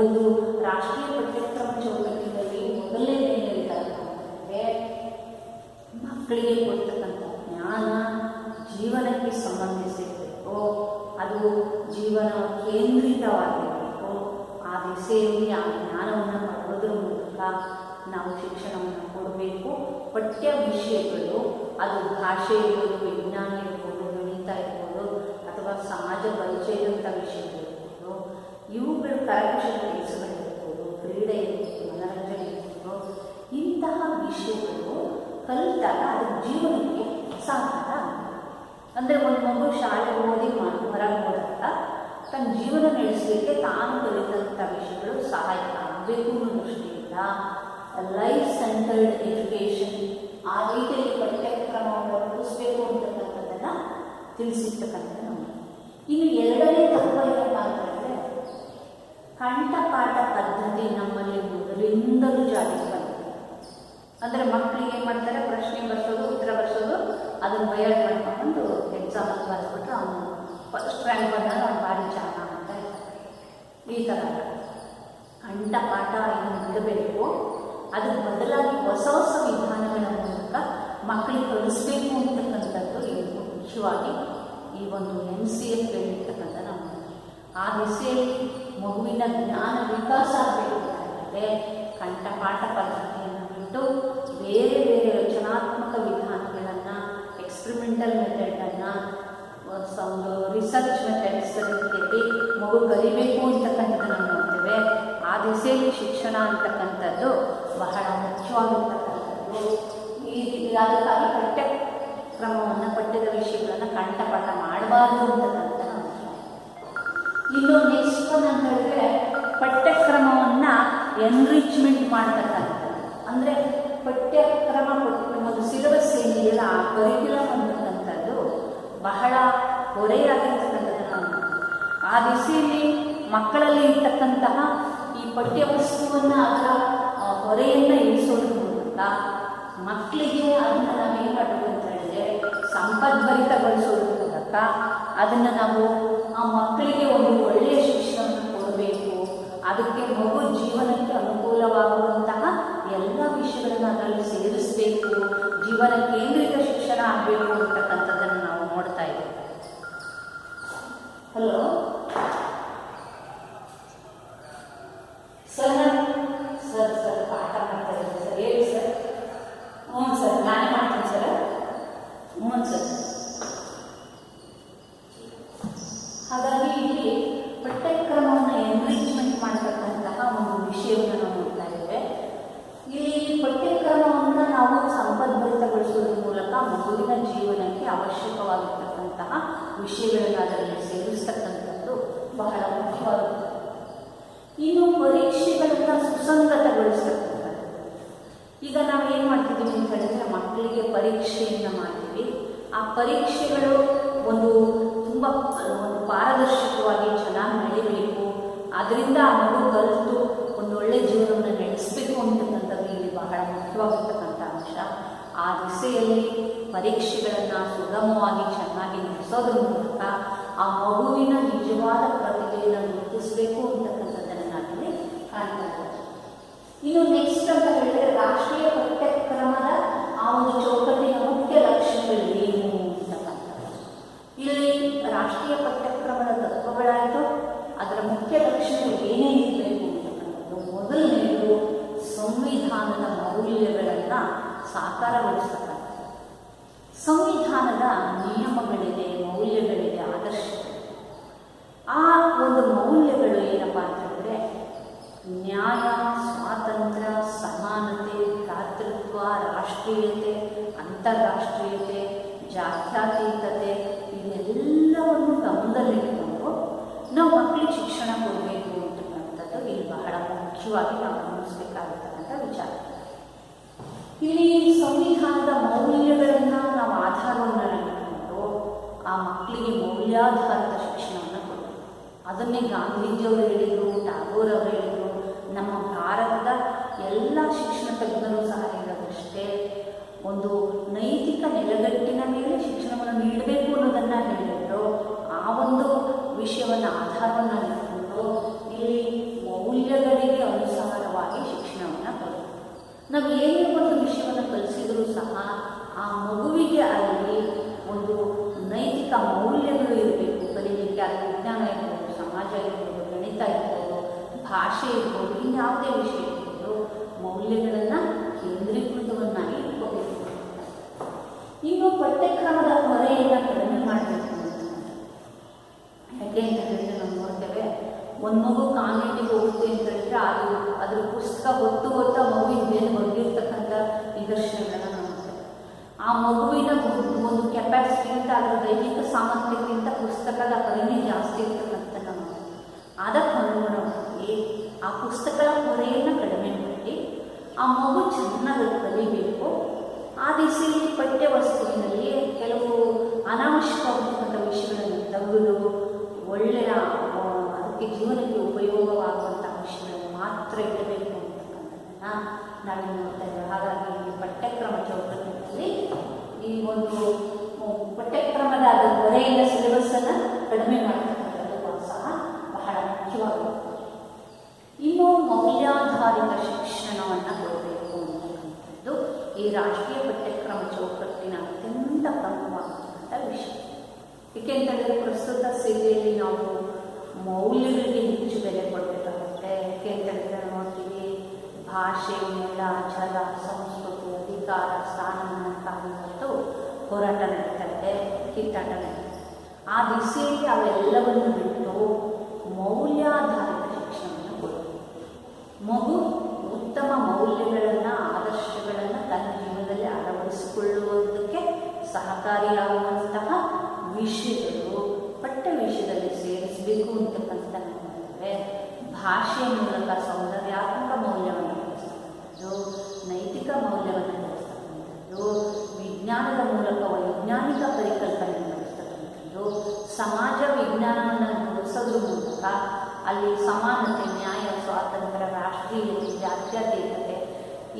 ಒಂದು ರಾಷ್ಟ್ರೀಯ ಪಠ್ಯಕ್ರಮ ಚೌಕಟ್ಟಿನಲ್ಲಿ ಮೊದಲನೇ ಏನು ಹೇಳ್ತಾರೆ ಅಂತಂದರೆ, ಮಕ್ಕಳಿಗೆ ಕೊಡ್ತಕ್ಕಂಥ ಜ್ಞಾನ ಜೀವನಕ್ಕೆ ಸಂಬಂಧಿಸಿರಬೇಕು, ಅದು ಜೀವನ ಕೇಂದ್ರಿತವಾಗಿರಬೇಕು. ಆ ದಿಸೆಯಲ್ಲಿ ಆ ಜ್ಞಾನವನ್ನು ಪಡೆಯೋದ್ರ ಮೂಲಕ ನಾವು ಶಿಕ್ಷಣವನ್ನು ಕೊಡಬೇಕು. ಪಠ್ಯ ವಿಷಯಗಳು ಅದು ಭಾಷೆ ಇರ್ಬೋದು, ವಿಜ್ಞಾನ ಇರ್ಬೋದು, ಗಣಿತ ಇರ್ಬೋದು, ಅಥವಾ ಸಮಾಜ ಪರಿಚಯದಂಥ ವಿಷಯಗಳಿರ್ಬೋದು, ಇವುಗಳು ಕರಕುಶಲ ಕೆಲಸಗಳಿರ್ಬೋದು, ಕ್ರೀಡೆ ಇರ್ಬೋದು, ಮನರಂಜನೆ ಇರ್ಬೋದು, ಇಂತಹ ವಿಷಯಗಳು ಕಲಿತಾಗ ಅದು ಜೀವನಕ್ಕೆ ಸಹಾಯ ಆಗುತ್ತೆ. ಅಂದರೆ ಒಂದು ಮಗು ಶಾಲೆ ಓದಿ ಹೊರಗೆ ಹೋದಾಗ ತನ್ನ ಜೀವನ ನಡೆಸಲಿಕ್ಕೆ ತಾನು ಕಲಿತಂಥ ವಿಷಯಗಳು ಸಹಾಯಕ ಆಗಬೇಕು ಅನ್ನೋ ದೃಷ್ಟಿಯಿಂದ ಲೈಫ್ ಸೆಂಟರ್ಡ್ ಎಜುಕೇಷನ್ ಆ ರೀತಿಯಲ್ಲಿ ಪಠ್ಯಕ್ರಮವನ್ನು ರೂಪಿಸಬೇಕು ಅಂತಕ್ಕಂಥದ್ದನ್ನು ತಿಳಿಸಿರ್ತಕ್ಕಂಥದ್ದು ನಾವು. ಇನ್ನು ಎರಡನೇ ತತ್ವ ಏನಪ್ಪ ಅಂತಂದರೆ, ಕಂಠಪಾಠ ಪದ್ಧತಿ ನಮ್ಮಲ್ಲಿ ಮೊದಲಿಂದಲೂ ಜಾರಿಗೆ ಬಂದಿದೆ. ಅಂದರೆ ಮಕ್ಕಳಿಗೆ ಏನು ಮಾಡ್ತಾರೆ, ಪ್ರಶ್ನೆ ಬರ್ಸೋದು, ಉತ್ತರ ಬರ್ಸೋದು, ಅದನ್ನು ಬಯಡ್ ಮಾಡ್ಕೊಂಡು ಎಕ್ಸಾಮಲ್ಲಿ ಬರೆದ್ಬಿಟ್ರೆ ಅವನು ಫಸ್ಟ್ ರ್ಯಾಂಕ್ ಬಂದಾಗ ಅವ್ನು ಭಾರಿ ಚೆನ್ನಾಗಿ ಅಂತ ಇರ್ತಾರೆ. ಈ ಥರ ಕಂಠಪಾಠ ಇನ್ನು ಬಿಡಬೇಕು. ಅದಕ್ಕೆ ಬದಲಾಗಿ ಹೊಸ ಹೊಸ ವಿಧಾನಗಳ ಮೂಲಕ ಮಕ್ಕಳಿಗೆ ಕಲಿಸ್ಬೇಕು ಅಂತಕ್ಕಂಥದ್ದು ಇದು ಮುಖ್ಯವಾಗಿ ಈ ಒಂದು NCF ಹೇಳಿರ್ತಕ್ಕಂಥ ನಾವು. ಆ ದಿಸೆಯಲ್ಲಿ ಮಗುವಿನ ಜ್ಞಾನ ವಿಕಾಸ ಆಗಬೇಕಾಗಿದೆ. ಕಂಠಪಾಠ ಪದ್ಧತಿಯನ್ನು ಬಿಟ್ಟು ಬೇರೆ ಬೇರೆ ರಚನಾತ್ಮಕ ವಿಧಾನಗಳನ್ನು, ಎಕ್ಸ್ಪರಿಮೆಂಟಲ್ ಮೆಥಡನ್ನು, ಒಂದು ರಿಸರ್ಚ್ ಮೆಥಡ್ಸ್ ರೀತಿಯಲ್ಲಿ ಮಗು ಕಲಿಬೇಕು ಅಂತಕ್ಕಂಥದ್ದನ್ನು ನೋಡ್ತೇವೆ. ಆ ದಿಸೆಯಲ್ಲಿ ಶಿಕ್ಷಣ ಅಂತಕ್ಕಂಥದ್ದು ಬಹಳ ಮುಖ್ಯವಾಗಿರ್ತಕ್ಕಂಥದ್ದು. ಅದಕ್ಕಾಗಿ ಪಠ್ಯಕ್ರಮವನ್ನು, ಪಠ್ಯದ ವಿಷಯಗಳನ್ನು ಕಂಠಪಾಠ ಮಾಡಬಾರ್ದು ಅಂತಕ್ಕಂಥ ನಾವು. ಇನ್ನು ನೆಕ್ಸ್ಟ್ ಒನ್ ಅಂತ ಹೇಳಿದ್ರೆ, ಪಠ್ಯಕ್ರಮವನ್ನು ಎನ್ರಿಚ್ಮೆಂಟ್ ಮಾಡ್ತಕ್ಕಂಥದ್ದು. ಅಂದರೆ ಪಠ್ಯಕ್ರಮ ಒಂದು ಸಿಲೆಬಸ್ ಏನಿದೆಯಲ್ಲ, ಆ ಕರಿಕ್ಯುಲಮ್ ಅಂತಕ್ಕಂಥದ್ದು ಬಹಳ ಹೊರೆಯಾಗಿರ್ತಕ್ಕಂಥದ್ದು ನಾವು. ಆ ದಿಸೆಯಲ್ಲಿ ಮಕ್ಕಳಲ್ಲಿ ಇರ್ತಕ್ಕಂತಹ ಈ ಪಠ್ಯ ವಸ್ತುವನ್ನು, ಅದರ ಹೊರೆಯನ್ನು ಇಳಿಸೋದ್ರ ಮೂಲಕ ಮಕ್ಕಳಿಗೆ ಅದನ್ನು ನಾವೇನು ಮಾಡಬೇಕು ಅಂತ ಹೇಳಿದ್ರೆ, ಸಂಪದ್ಭರಿತಗೊಳಿಸೋದ್ರ ಮೂಲಕ ಅದನ್ನು ನಾವು ಆ ಮಕ್ಕಳಿಗೆ ಒಂದು ಒಳ್ಳೆಯ ಶಿಕ್ಷಣವನ್ನು ಕೊಡಬೇಕು. ಅದಕ್ಕೆ ಮಗು ಜೀವನಕ್ಕೆ ಅನುಕೂಲವಾಗುವಂತಹ ಎಲ್ಲ ವಿಷಯಗಳನ್ನು ಅದರಲ್ಲಿ ಸೇರಿಸಬೇಕು. ಜೀವನ ಕೇಂದ್ರಿತ ಶಿಕ್ಷಣ ಆಗಬೇಕು ಅಂತಕ್ಕಂಥದ್ದನ್ನು ನಾವು ನೋಡ್ತಾ ಇದ್ದೇವೆ. ಹಲೋ ಸರ್, ಸರ್ ಪಾಠ ಮಾಡ್ತಾ ಇದ್ದೀನಿ ಸರ್, ಹೇಳಿ ಸರ್. ಹ್ಞೂ ಸರ್, ನಾನೇ ಮಾಡ್ತೀನಿ ಸರ್. ಹ್ಞೂ ಸರ್. ಹಾಗಾಗಿ ಇಲ್ಲಿ ಪಠ್ಯಕ್ರಮವನ್ನು ಎನ್ರಿಚ್ಮೆಂಟ್ ಮಾಡತಕ್ಕಂತಹ ಒಂದು ವಿಷಯವನ್ನು ನಾವು ನೋಡ್ತಾ ಇದ್ದೇವೆ. ಇಲ್ಲಿ ಪಠ್ಯಕ್ರಮವನ್ನು ನಾವು ಸಂಪದ್ಭರಿತಗೊಳಿಸೋದ್ರ ಮೂಲಕ ಮಗುವಿನ ಜೀವನಕ್ಕೆ ಅವಶ್ಯಕವಾಗಿರ್ತಕ್ಕಂತಹ ವಿಷಯಗಳನ್ನು ಅದರಲ್ಲಿ ಸೇರಿಸ್ತಕ್ಕಂಥದ್ದು ಬಹಳ ಮುಖ್ಯವಾಗುತ್ತದೆ. ಇನ್ನು ಪರೀಕ್ಷೆಗಳನ್ನು ಸುಸಂಗತಗೊಳಿಸ್ತಕ್ಕಂಥದ್ದು. ಈಗ ನಾವು ಏನು ಮಾಡ್ತಿದ್ದೀವಿ ಅಂತ ಹೇಳಿದ್ರೆ, ಮಕ್ಕಳಿಗೆ ಪರೀಕ್ಷೆಯನ್ನು ಮಾಡ್ತೀವಿ. ಆ ಪರೀಕ್ಷೆಗಳು ಒಂದು ತುಂಬ ಒಂದು ಪಾರದರ್ಶಕವಾಗಿ ಚೆನ್ನಾಗಿ ನಡೀಬೇಕು. ಅದರಿಂದ ಆ ಮಗು ಕಲಿತು ಒಂದೊಳ್ಳೆ ಜೀವನವನ್ನು ನಡೆಸಬೇಕು ಅಂತಕ್ಕಂಥದ್ದು ಇಲ್ಲಿ ಬಹಳ ಮುಖ್ಯವಾಗಿರ್ತಕ್ಕಂಥ ಅಂಶ. ಆ ದಿಸೆಯಲ್ಲಿ ಪರೀಕ್ಷೆಗಳನ್ನು ಸುಗಮವಾಗಿ ಚೆನ್ನಾಗಿ ನಡೆಸೋದ್ರ ಮೂಲಕ ಆ ಮಗುವಿನ ನಿಜವಾದ ಪ್ರತಿಭೆಯನ್ನು ಗುರುತಿಸಬೇಕು ಅಂತಕ್ಕಂಥದ್ದನ್ನು ನಾವಿಲ್ಲಿ ಕಾಣ್ತಾ ಇದ್ದೀವಿ. ಇನ್ನು ನೆಕ್ಸ್ಟ್ ಅಂತ ಹೇಳಿದ್ರೆ, ರಾಷ್ಟ್ರೀಯ ಪಠ್ಯಕ್ರಮದ ಆ ಒಂದು ಚೌಕಟ್ಟಿನ ಮುಖ್ಯ ಲಕ್ಷ್ಯಗಳು ಏನು ಅಂತಕ್ಕಂಥದ್ದು. ಇಲ್ಲಿ ರಾಷ್ಟ್ರೀಯ ಪಠ್ಯಕ್ರಮದ ತತ್ವಗಳಾಯಿತು, ಅದರ ಮುಖ್ಯ ಲಕ್ಷ್ಯಗಳು ಏನೇನಿರಬೇಕು ಅಂತಕ್ಕಂಥದ್ದು. ಮೊದಲನೆಯದು ಏನಪ್ಪ ಅಂತಂದರೆ ನ್ಯಾಯ, ಸ್ವಾತಂತ್ರ್ಯ, ಸಮಾನತೆ, ಭ್ರಾತೃತ್ವ, ರಾಷ್ಟ್ರೀಯತೆ, ಅಂತಾರಾಷ್ಟ್ರೀಯತೆ, ಜಾತ್ಯತೀತತೆ ಇದೆಲ್ಲವನ್ನು ಗಮನದಲ್ಲಿಟ್ಟುಕೊಂಡು ನಾವು ಮಕ್ಕಳಿಗೆ ಶಿಕ್ಷಣ ಕೊಡಬೇಕು ಅಂತಕ್ಕಂಥದ್ದು ಇಲ್ಲಿ ಬಹಳ ಮುಖ್ಯವಾಗಿ ನಾವು ಗಮನಿಸಬೇಕಾಗಿರ್ತಕ್ಕಂಥ ವಿಚಾರ. ಇಲ್ಲಿ ಸಂವಿಧಾನದ ಮೌಲ್ಯಗಳನ್ನು ನಾವು ಆಧಾರವನ್ನು ಇಟ್ಟುಕೊಂಡು ಆ ಮಕ್ಕಳಿಗೆ ಮೌಲ್ಯಾಧಾರಿತ ಶಿಕ್ಷಣವನ್ನು ಕೊಡಬೇಕು. ಅದನ್ನೇ ಗಾಂಧೀಜಿಯವರು ಹೇಳಿದರು, ಟಾಗೋರ್ ಅವರು ಹೇಳಿದರು, ನಮ್ಮ ಭಾರತದ ಎಲ್ಲ ಶಿಕ್ಷಣ ತಜ್ಞರು ಸಹ ಹೇಳೋದಷ್ಟೇ, ಒಂದು ನೈತಿಕ ನೆಲೆಗಟ್ಟಿನ ಮೇಲೆ ಶಿಕ್ಷಣವನ್ನು ನೀಡಬೇಕು ಅನ್ನೋದನ್ನು ಹೇಳಿದ್ರು. ಆ ಒಂದು ವಿಷಯವನ್ನು ಆಧಾರವನ್ನು ಇಟ್ಟುಕೊಂಡು ಇಲ್ಲಿ ಮೌಲ್ಯಗಳಿಗೆ ಅನುಸಾರವಾಗಿ ಶಿಕ್ಷಣವನ್ನು ಕೊಡಬೇಕು. ನಾವು ಏನೇ ಒಂದು ವಿಷಯವನ್ನು ಕಲಿಸಿದರೂ ಸಹ ಆ ಮಗುವಿಗೆ ಅಲ್ಲಿ ಒಂದು ನೈತಿಕ ಮೌಲ್ಯಗಳು ಇರಬೇಕು. ಕಲಿಲಿಕ್ಕೆ ಅದು ವಿಜ್ಞಾನ ಇರ್ಬೋದು, ಸಮಾಜ ಇರ್ಬೋದು, ಗಣಿತ ಇರ್ಬೋದು, ಭಾಷೆ ಇರ್ಬೋದು, ಇನ್ಯಾವುದೇ ವಿಷಯ ಇರ್ಬೋದು, ಮೌಲ್ಯಗಳನ್ನು ಕೇಂದ್ರೀಕೃತವನ್ನಾಗಿ ಇಟ್ಕೋಬೇಕು. ಇನ್ನು ಪಠ್ಯಕ್ರಮದ ಹೊರೆಯನ್ನು ಕಡಿಮೆ ಮಾಡಬೇಕು ಅಂತ. ಯಾಕೆ ಅಂತ ಹೇಳಿದ್ರೆ ನಾವು ನೋಡ್ತೇವೆ, ಒಂದು ಮಗು ಕಾನ್ವೆಂಟಿಗೆ ಹೋಗುತ್ತೆ ಅಂತ ಹೇಳಿದ್ರೆ ಅದ್ರ ಪುಸ್ತಕ ಗೊತ್ತಾ ಮಗುವಿನ ಮೇಲೆ ಹೊರಗಿರ್ತಕ್ಕಂಥ ನಿದರ್ಶನಗಳನ್ನು ನೋಡ್ತೇವೆ. ಆ ಮಗುವಿನ ಒಂದು ಕೆಪಾಸಿಟಿಗಿಂತ ಅದರ ದೈಹಿಕ ಸಾಮರ್ಥ್ಯಕ್ಕಿಂತ ಪುಸ್ತಕದ ಕಡಿಮೆ ಜಾಸ್ತಿ ಇರ್ತಕ್ಕಂಥ ನಾವು ಅದಕ್ಕೆ ಅನುಗುಣವಾಗಿ ಆ ಪುಸ್ತಕದ ಹೊರೆಯನ್ನು ಕಡಿಮೆ ಮಾಡಿ ಆ ಮಗು ಚೆನ್ನಾಗಿ ಕಲಿಬೇಕು. ಆ ದಿಸೆಯಲ್ಲಿ ಪಠ್ಯ ವಸ್ತುವಿನಲ್ಲಿ ಕೆಲವು ಅನಾವಶ್ಯಕವಾದಂಥ ವಿಷಯಗಳನ್ನು ತೆಗೆದು ಒಳ್ಳೆಯ ಅದಕ್ಕೆ ಜೀವನಕ್ಕೆ ಉಪಯೋಗವಾಗುವಂಥ ವಿಷಯಗಳನ್ನು ಮಾತ್ರ ಇಡಬೇಕು ಅಂತಕ್ಕಂಥದ್ದನ್ನು ನಾವಿಲ್ಲಿ ನೋಡ್ತಾ ಇದ್ದೇವೆ. ಹಾಗಾಗಿ ಈ ಪಠ್ಯಕ್ರಮ ಚೌಕಟ್ಟಿನಲ್ಲಿ ಈ ಒಂದು ಪಠ್ಯಕ್ರಮದ ಅದರ ಹೊರೆಯಿಂದ ಸಿಲೆಬಸ್ಸನ್ನು ಕಡಿಮೆ ಮಾಡತಕ್ಕಂಥದ್ದು ಸಹ ಬಹಳ ಮುಖ್ಯವಾಗುತ್ತೆ. ಇನ್ನು ಮೌಲ್ಯಾಧಾರಿತ ಶಿಕ್ಷಣವನ್ನು ಕೊಡಬೇಕು ಅಂತಕ್ಕಂಥದ್ದು ಈ ರಾಷ್ಟ್ರೀಯ ಪಠ್ಯಕ್ರಮ ಚೌಕಟ್ಟಿನ ಅತ್ಯಂತ ಪ್ರಮುಖವಾದಂಥ ವಿಷಯ. ಏಕೆಂತಂದರೆ ಪ್ರಸ್ತುತ ಸ್ಥಿತಿಯಲ್ಲಿ ನಾವು ಮೌಲ್ಯಗಳಿಗೆ ಹೆಚ್ಚು ಬೆಲೆ ಕೊಡಬೇಕಾಗುತ್ತೆ. ಏಕೆಂತಂದರೆ ನೋಡ್ತೀವಿ, ಭಾಷೆ, ನೆಲ, ಜಲ, ಸಂಸ್ಕೃತಿ, ಅಧಿಕಾರ, ಸ್ಥಾನಮಾನ ಕಾರಣದ್ದು ಹೋರಾಟ ನಡೀತಾ ಇದೆ, ಕಿತ್ತಾಟ ನಡೀತಾ ಇದೆ. ಆ ದಿಸೆಯಲ್ಲಿ ಅವೆಲ್ಲವನ್ನು ಬಿಟ್ಟು ಮೌಲ್ಯಾಧಾರಿತ ಶಿಕ್ಷಣವನ್ನು ಕೊಡಬೇಕು. ಮಗು ಉತ್ತಮ ಮೌಲ್ಯಗಳನ್ನು, ಆದರ್ಶಗಳನ್ನು ತನ್ನ ಜೀವನದಲ್ಲಿ ಅಳವಡಿಸಿಕೊಳ್ಳುವುದಕ್ಕೆ ಸಹಕಾರಿಯಾಗುವಂತಹ ವಿಷಯಗಳು ಪಠ್ಯ ವಿಷಯದಲ್ಲಿ ಸೇರಿಸಬೇಕು ಅಂತಕ್ಕಂಥ ನೋಡಿದರೆ ಭಾಷೆಯ ಮೂಲಕ ಸೌಂದರ್ಯಾತ್ಮಕ ಮೌಲ್ಯವನ್ನು ಬೆಳೆಸ್ತಕ್ಕಂಥದ್ದು, ನೈತಿಕ ಮೌಲ್ಯವನ್ನು ಬೆಳೆಸ್ತಕ್ಕಂಥದ್ದು, ವಿಜ್ಞಾನದ ಮೂಲಕ ವೈಜ್ಞಾನಿಕ ಪರಿಕಲ್ಪನೆಯನ್ನು ಬೆಳೆಸ್ತಕ್ಕಂಥದ್ದು, ಸಮಾಜ ವಿಜ್ಞಾನವನ್ನು ಬೆಳೆಸೋದ್ರ ಮೂಲಕ ಅಲ್ಲಿ ಸಮಾನತೆ, ನ್ಯಾಯ, ಸ್ವಾತಂತ್ರ್ಯ, ರಾಷ್ಟ್ರೀಯತೆ, ಜಾತ್ಯತೀತತೆ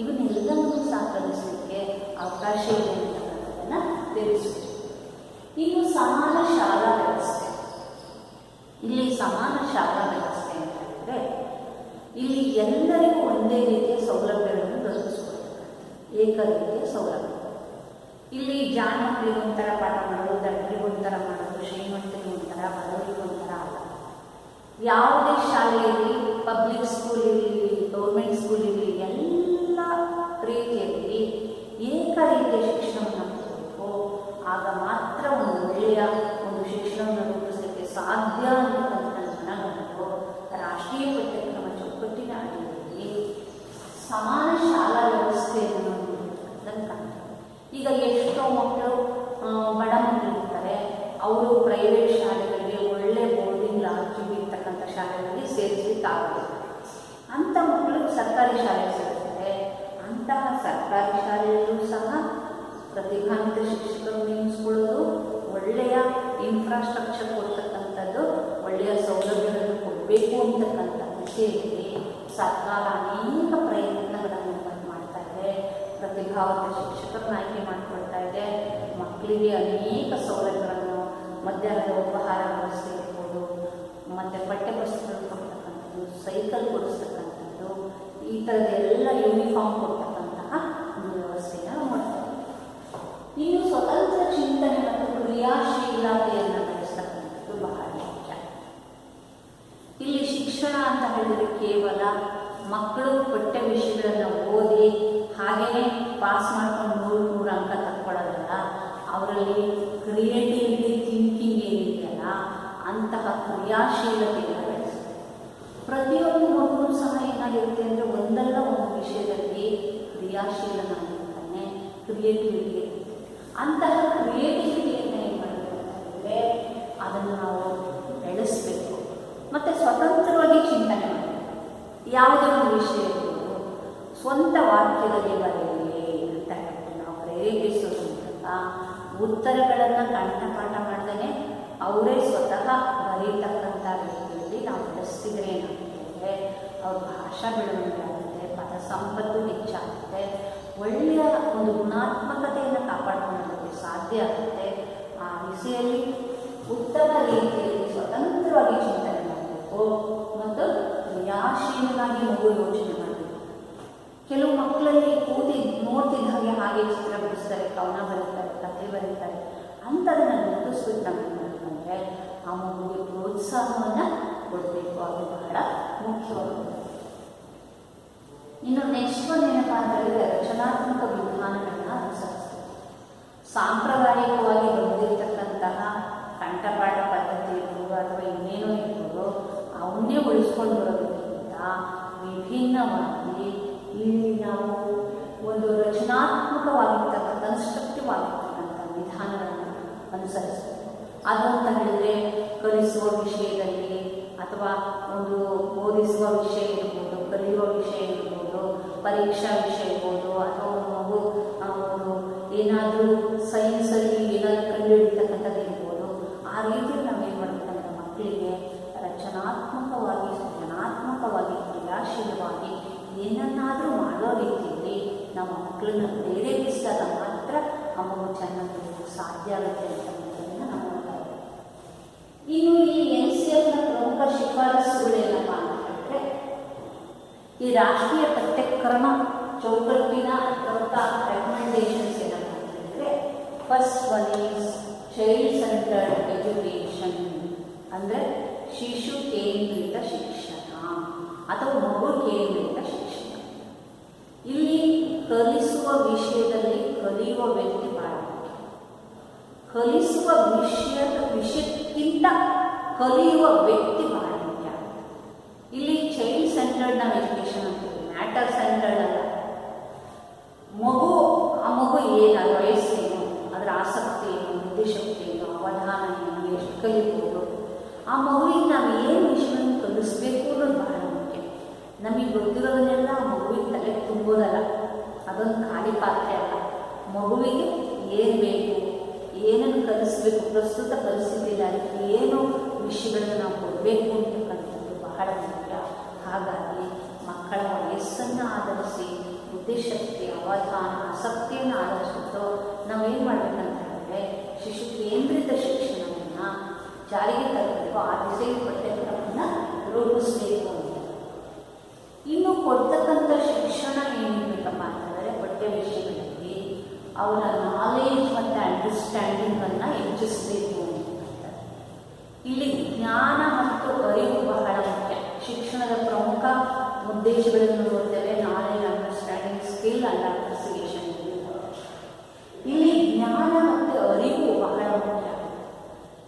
ಇವನ್ನೆಲ್ಲವನ್ನೂ ಸಹ ಕಲಿಸಲಿಕ್ಕೆ ಅವಕಾಶ ಇದೆ ಅಂತಕ್ಕಂಥದ್ದನ್ನು ತಿಳಿಸಬೇಕು. ಇನ್ನು ಸಮಾನ ಶಾಲಾ ವ್ಯವಸ್ಥೆ. ಇಲ್ಲಿ ಸಮಾನ ಶಾಲಾ ವ್ಯವಸ್ಥೆ ಅಂತ ಹೇಳಿದ್ರೆ ಇಲ್ಲಿ ಎಲ್ಲರಿಗೂ ಒಂದೇ ರೀತಿಯ ಸೌಲಭ್ಯಗಳನ್ನು ದೊರಕಿಸ್ಕೊಡ್ತಕ್ಕಂಥ ಏಕ ರೀತಿಯ ಸೌಲಭ್ಯ. ಇಲ್ಲಿ ಜಾಣ ಮಕ್ಕಳಿಗೆ ಒಂಥರ ಪಾಠ ಮಾಡೋದು, ದಡ್ಡರಿಗೆ ಒಂಥರ ಮಾಡೋದು, ಶ್ರೀಮಂತರಿಗೆ ಒಂಥರ, ಬಡವರಿಗೆ ಒಂಥರ ಅಲ್ಲ. ಯಾವುದೇ ಶಾಲೆಯಲ್ಲಿ, ಪಬ್ಲಿಕ್ ಸ್ಕೂಲ್ ಇರಲಿ, ಗೌರ್ಮೆಂಟ್ ಸ್ಕೂಲ್ ಇರಲಿ, ಎಲ್ಲ ರೀತಿಯಲ್ಲಿ ಏಕ ರೀತಿಯ ಶಿಕ್ಷಣವನ್ನು ಕೊಡಬೇಕು. ಆಗ ಮಾತ್ರ ಒಂದು ಒಳ್ಳೆಯ ಒಂದು ಶಿಕ್ಷಣವನ್ನು ರೂಪಿಸಲಿಕ್ಕೆ ಸಾಧ್ಯ ಅಂತಕ್ಕಂಥದ್ದನ್ನು ನಾವು ರಾಷ್ಟ್ರೀಯ ಪಠ್ಯಕ್ರಮ ಚೌಕಟ್ಟಿನ ಅಡಿಯಲ್ಲಿ ಸಮಾನ ಶಾಲಾ ವ್ಯವಸ್ಥೆಯನ್ನು ನೋಡಿರ್ತಕ್ಕಂಥದ್ದನ್ನು ಕಾಣ್ತೇವೆ. ಈಗ ಎಷ್ಟೋ ಮಕ್ಕಳು ಬಡ ಮಕ್ಕಳಿರ್ತಾರೆ, ಅವರು ಪ್ರೈವೇಟ್ ಶಾಲೆಗಳಿಗೆ ಒಳ್ಳೆ ಬೋರ್ಡಿಂಗ್ ಲಾಡ್ಜಿಂಗ್ ಇರ್ತಕ್ಕಂಥ ಶಾಲೆಗಳಲ್ಲಿ ಸೇರಿಸಲಿಕ್ಕಾಗಬೇಕು. ಅಂಥ ಮಕ್ಕಳು ಸರ್ಕಾರಿ ಶಾಲೆಗೆ ಸೇರಿಸ್ತಾರೆ. ಅಂತಹ ಸರ್ಕಾರಿ ಶಾಲೆಯಲ್ಲೂ ಸಹ ಪ್ರತಿಭಾನ್ವಿತ ಶಿಕ್ಷಕರು ನೇಮಿಸ್ಕೊಳ್ಳೋದು, ಒಳ್ಳೆಯ ಇನ್ಫ್ರಾಸ್ಟ್ರಕ್ಚರ್ ಕೊಡ್ತಕ್ಕಂಥದ್ದು, ಒಳ್ಳೆಯ ಸೌಲಭ್ಯಗಳನ್ನು ಕೊಡಬೇಕು ಅಂತಕ್ಕಂಥ ವಿಷಯದಲ್ಲಿ ಸರ್ಕಾರ ಅನೇಕ ಪ್ರಯತ್ನಗಳನ್ನು ಮಾಡ್ತಾ ಇದೆ. ಪ್ರತಿಭಾವಂತ ಶಿಕ್ಷಕರನ್ನ ಆಯ್ಕೆ ಮಾಡಿಕೊಳ್ತಾ ಇದೆ. ಮಕ್ಕಳಿಗೆ ಅನೇಕ ಸೌಲಭ್ಯಗಳನ್ನು, ಮಧ್ಯಾಹ್ನದ ಉಪಹಾರ ವ್ಯವಸ್ಥೆ ಇರ್ಬೋದು, ಮತ್ತು ಪಠ್ಯಪುಸ್ತಕಗಳು ಕೊಡ್ತಕ್ಕಂಥದ್ದು, ಸೈಕಲ್ ಕೊಡಿಸ್ತಕ್ಕಂಥದ್ದು, ಈ ಥರದ್ದೆಲ್ಲ ಯೂನಿಫಾರ್ಮ್ ಕೊಡ್ತಕ್ಕಂತಹ ಒಂದು ವ್ಯವಸ್ಥೆಯನ್ನು ಮಾಡ್ತಾರೆ. ಇನ್ನು ಸ್ವತಂತ್ರ ಚಿಂತನೆ ಮತ್ತು ಕ್ರಿಯಾಶೀಲತೆಯನ್ನು ಬೆಳೆಸ್ತಕ್ಕಂಥದ್ದು ಬಹಳ ಮುಖ್ಯ. ಇಲ್ಲಿ ಶಿಕ್ಷಣ ಅಂತ ಹೇಳಿದರೆ ಕೇವಲ ಮಕ್ಕಳು ಪಠ್ಯ ವಿಷಯಗಳನ್ನು ಓದಿ ಹಾಗೆಯೇ ಪಾಸ್ ಮಾಡ್ಕೊಂಡು 100 ಅಂಕ ತಕ್ಕೊಳ್ಳೋದಲ್ಲ. ಅವರಲ್ಲಿ ಕ್ರಿಯೇಟಿವಿಟಿ ಥಿಂಕಿಂಗ್ ಏನಿದೆಯಲ್ಲ, ಅಂತಹ ಕ್ರಿಯಾಶೀಲತೆಯನ್ನು ಬೆಳೆಸ್ತದೆ. ಪ್ರತಿಯೊಂದು ಮಗುವೂ ಸಹ ಏನಾಗಿರುತ್ತೆ ಅಂದರೆ ಒಂದಲ್ಲ ಒಂದು ವಿಷಯದಲ್ಲಿ ಕ್ರಿಯಾಶೀಲನಾಗಿರ್ತಾನೆ, ಕ್ರಿಯೇಟಿವಿಟಿ ಇರುತ್ತೆ. ಅಂತಹ ಕ್ರಿಯೇಟಿವಿಟಿಯನ್ನು ಏನು ಮಾಡಬೇಕು ಅಂತಂದರೆ ಅದನ್ನು ನಾವು ಬೆಳೆಸಬೇಕು ಮತ್ತು ಸ್ವತಂತ್ರವಾಗಿ ಚಿಂತನೆ ಮಾಡಬೇಕು. ಯಾವುದೇ ಒಂದು ವಿಷಯ ಇರ್ಬೋದು, ಸ್ವಂತ ವಾಕ್ಯದಲ್ಲಿ ಬರೆಯಲಿ ಅಂತ ಹೇಳ್ಬಿಟ್ಟು ನಾವು ಪ್ರೇರೇಪಿಸೋದ್ರ ಮೂಲಕ ಉತ್ತರಗಳನ್ನು ಕಂಠಪಾಠ ಮಾಡ್ದೇ ಅವರೇ ಸ್ವತಃ ಬರೀತಕ್ಕಂಥ ರೀತಿಯಲ್ಲಿ ನಾವು ಬೆಳೆಸ್ತಿದ್ರೆ ಏನಾಗುತ್ತೆ, ಅವ್ರ ಭಾಷಾ ಬೆಳವಣಿಗೆ ಆಗುತ್ತೆ, ಪದ ಸಂಪತ್ತು ಹೆಚ್ಚಾಗುತ್ತೆ, ಒಳ್ಳೆಯ ಒಂದು ಗುಣಾತ್ಮಕತೆಯನ್ನು ಕಾಪಾಡಿಕೊಳ್ಳೋದಕ್ಕೆ ಸಾಧ್ಯ ಆಗುತ್ತೆ. ಆ ದಿಸೆಯಲ್ಲಿ ಉತ್ತಮ ರೀತಿಯಲ್ಲಿ ಸ್ವತಂತ್ರವಾಗಿ ಚಿಂತನೆ ಮಾಡಬೇಕು ಮತ್ತು ಕ್ರಿಯಾಶೀಲನಾಗಿ ಮಗು ಯೋಚನೆ ಮಾಡಬೇಕು. ಕೆಲವು ಮಕ್ಕಳಲ್ಲಿ ಕೂತಿ ನೋಡ್ತಿದ್ದ ಹಾಗೆ ಚಿತ್ರ ಬಿಡಿಸ್ತಾರೆ, ಕವನ ಬರೀತಾರೆ, ಕಥೆ ಬರೀತಾರೆ. ಅಂಥದನ್ನು ಗುರುತಿಸ್ಬಿಟ್ಟು ನಾವು ಏನು ಮಾಡಬೇಕಂದ್ರೆ ಆ ಮಗುವಿಗೆ ಪ್ರೋತ್ಸಾಹವನ್ನು ಕೊಡಬೇಕು. ಅದು ಬಹಳ ಮುಖ್ಯವಾಗುತ್ತೆ. ಇನ್ನು ನೆಕ್ಸ್ಟ್ ಒಂದು ಏನಪ್ಪ ಅಂತ ಹೇಳಿದ್ರೆ ರಚನಾತ್ಮಕ ವಿಧಾನಗಳನ್ನ ಅನುಸರಿಸಬೇಕು. ಸಾಂಪ್ರದಾಯಿಕವಾಗಿ ಬಂದಿರತಕ್ಕಂತಹ ಕಂಠಪಾಠ ಪದ್ಧತಿ ಇರ್ಬೋದು ಅಥವಾ ಇನ್ನೇನೋ ಇರ್ಬೋದು, ಅವನ್ನೇ ಉಳಿಸ್ಕೊಂಡು ಬರೋದಕ್ಕಿಂತ ವಿಭಿನ್ನವಾಗಿ ಇಲ್ಲಿ ನಾವು ಒಂದು ರಚನಾತ್ಮಕವಾಗಿರ್ತಕ್ಕಂಥ ಕನ್ಸ್ಟ್ರಕ್ಟಿವ್ ಆಗಿರ್ತಕ್ಕಂಥ ವಿಧಾನಗಳನ್ನು ಅನುಸರಿಸಬೇಕು. ಅದು ಅಂತ ಹೇಳಿದರೆ ಕಲಿಸುವ ವಿಷಯದಲ್ಲಿ ಅಥವಾ ಒಂದು ಬೋಧಿಸುವ ವಿಷಯ ಇರ್ಬೋದು, ಕಲಿಯುವ ವಿಷಯ ಇರ್ಬೋದು, ಪರೀಕ್ಷಾ ವಿಷಯ ಇರ್ಬೋದು, ಅಥವಾ ಒಂದು ಮಗು ಒಂದು ಏನಾದರೂ ಸೈನ್ಸಲ್ಲಿ ಏನಾದರೂ ಕಂಡುಹಿಡಿತಕ್ಕಂಥದ್ದು ಇರ್ಬೋದು. ಆ ರೀತಿಯಲ್ಲಿ ನಾವೇನು ಮಾಡಬೇಕಂದ್ರೆ ಮಕ್ಕಳಿಗೆ ರಚನಾತ್ಮಕವಾಗಿ, ಸೃಜನಾತ್ಮಕವಾಗಿ, ಕ್ರಿಯಾಶೀಲವಾಗಿ ಏನನ್ನಾದರೂ ಮಾಡೋ ರೀತಿಯಲ್ಲಿ ನಾವು ಮಕ್ಕಳನ್ನ ಪ್ರೇರೇಪಿಸಿದಾಗ ಮಾತ್ರ ಆ ಮಗು ಚೆನ್ನಾಗಿ ಸಾಧ್ಯ ಆಗುತ್ತೆ ಅಂತ ನಾವು ನೋಡ್ತಾ ಇದ್ದೀವಿ. ಇನ್ನು ಈ NCFನ ಪ್ರಮುಖ ಶಿಫಾರಸುಗಳೇನಪ್ಪ ಅಂತ ಹೇಳಿದ್ರೆ, ಈ ರಾಷ್ಟ್ರೀಯ ಪಠ್ಯಕ್ರಮ ಚೌಕಟ್ಟಿನ ಪ್ರಮುಖ ರೆಕಮೆಂಡೇಶನ್ಸ್ ಏನಪ್ಪ ಅಂತ ಹೇಳಿದ್ರೆ, first one is child centered education, ಅಂದರೆ ಶಿಶು ಕೇಂದ್ರಿತ ಶಿಕ್ಷಣ ಅಥವಾ ಮಗು ಕೇಂದ್ರಿತ ಶಿಕ್ಷಣ. ಇಲ್ಲಿ ಕಲಿಸುವ ವಿಷಯದಲ್ಲಿ ಕಲಿಯುವ ವ್ಯಕ್ತಿ ಬಹಳ ಮುಖ್ಯ. ಕಲಿಸುವ ವಿಷಯಕ್ಕಿಂತ ಕಲಿಯುವ ವ್ಯಕ್ತಿ ಬಹಳ ಮುಖ್ಯ. ಇಲ್ಲಿ ಚೈಲ್ಡ್ ಸೆಂಟರ್ಡ್ ನಾವು ಎಜುಕೇಷನ್ ಅಂತೀವಿ, ಮ್ಯಾಟರ್ ಸೆಂಟರ್ಡ್ ಅಲ್ಲ. ಆ ಮಗು ಏನಾದ್ರು ವಯಸ್ಸೇನು, ಅದರ ಆಸಕ್ತಿ ಏನು, ಬುದ್ಧಿಶಕ್ತಿ ಏನು, ಅವಧಾನ ಏನು, ಎಷ್ಟು ಕಲಿಬೋದು, ಆ ಮಗುವಿಗೆ ನಾವು ಏನು ವಿಷಯವನ್ನು ಕಲಿಸ್ಬೇಕು ಅನ್ನೋದು ಬಹಳ ಮುಖ್ಯ. ನಮಗೆ ಗೊತ್ತಿರೋದನ್ನೆಲ್ಲ ಮಗುವಿನ ತಲೆ ತುಂಬೋದಲ್ಲ, ಅದೊಂದು ಖಾಲಿ ಪಾತ್ರೆ ಅಲ್ಲ. ಮಗುವಿಗೆ ಏನು ಬೇಕು, ಏನನ್ನು ಕಲಿಸ್ಬೇಕು, ಪ್ರಸ್ತುತ ಪರಿಸ್ಥಿತಿಯಲ್ಲಿ ಅದಕ್ಕೆ ಏನು ವಿಷಯಗಳನ್ನು ನಾವು ಕೊಡಬೇಕು ಅಂತಕ್ಕಂಥದ್ದು ಬಹಳ ಮುಖ್ಯ. ಹಾಗಾಗಿ ಮಕ್ಕಳ ವಯಸ್ಸನ್ನು ಆಧರಿಸಿ ಬುದ್ಧಿಶಕ್ತಿ, ಅವಧಾನ, ಆಸಕ್ತಿಯನ್ನು ಆಧರಿಸಿಟ್ಟು ನಾವೇನು ಮಾಡಬೇಕಂತ ಹೇಳಿದ್ರೆ ಶಿಶು ಕೇಂದ್ರಿತ ಶಿಕ್ಷಣವನ್ನು ಜಾರಿಗೆ ತರಬೇಕು. ಆ ದಿಸೆಯಲ್ಲಿ ಪಠ್ಯಕ್ರಮವನ್ನು ರೂಪಿಸಬೇಕು ಅಂತ. ಇನ್ನು ಕೊಡ್ತಕ್ಕಂಥ ಶಿಕ್ಷಣ ಏನಿರಬೇಕಪ್ಪ ಅಂತಂದರೆ ಪಠ್ಯ ವಿಷಯಗಳಲ್ಲಿ ಅವರ ನಾಲೆಜ್ ಮತ್ತು ಅಂಡರ್ಸ್ಟ್ಯಾಂಡಿಂಗನ್ನು ಹೆಚ್ಚಿಸಬೇಕು ಅಂತ. ಇಲ್ಲಿ ಜ್ಞಾನ ಮತ್ತು ಅರಿವು ಬಹಳ ಮುಖ್ಯ. ಶಿಕ್ಷಣದ ಪ್ರಮುಖ ಉದ್ದೇಶಗಳನ್ನು ನೋಡ್ತೇವೆ, knowledge, understanding, skill and appreciation. ಇಲ್ಲಿ ಜ್ಞಾನ ಮತ್ತು ಅರಿವು ಬಹಳ ಮುಖ್ಯ.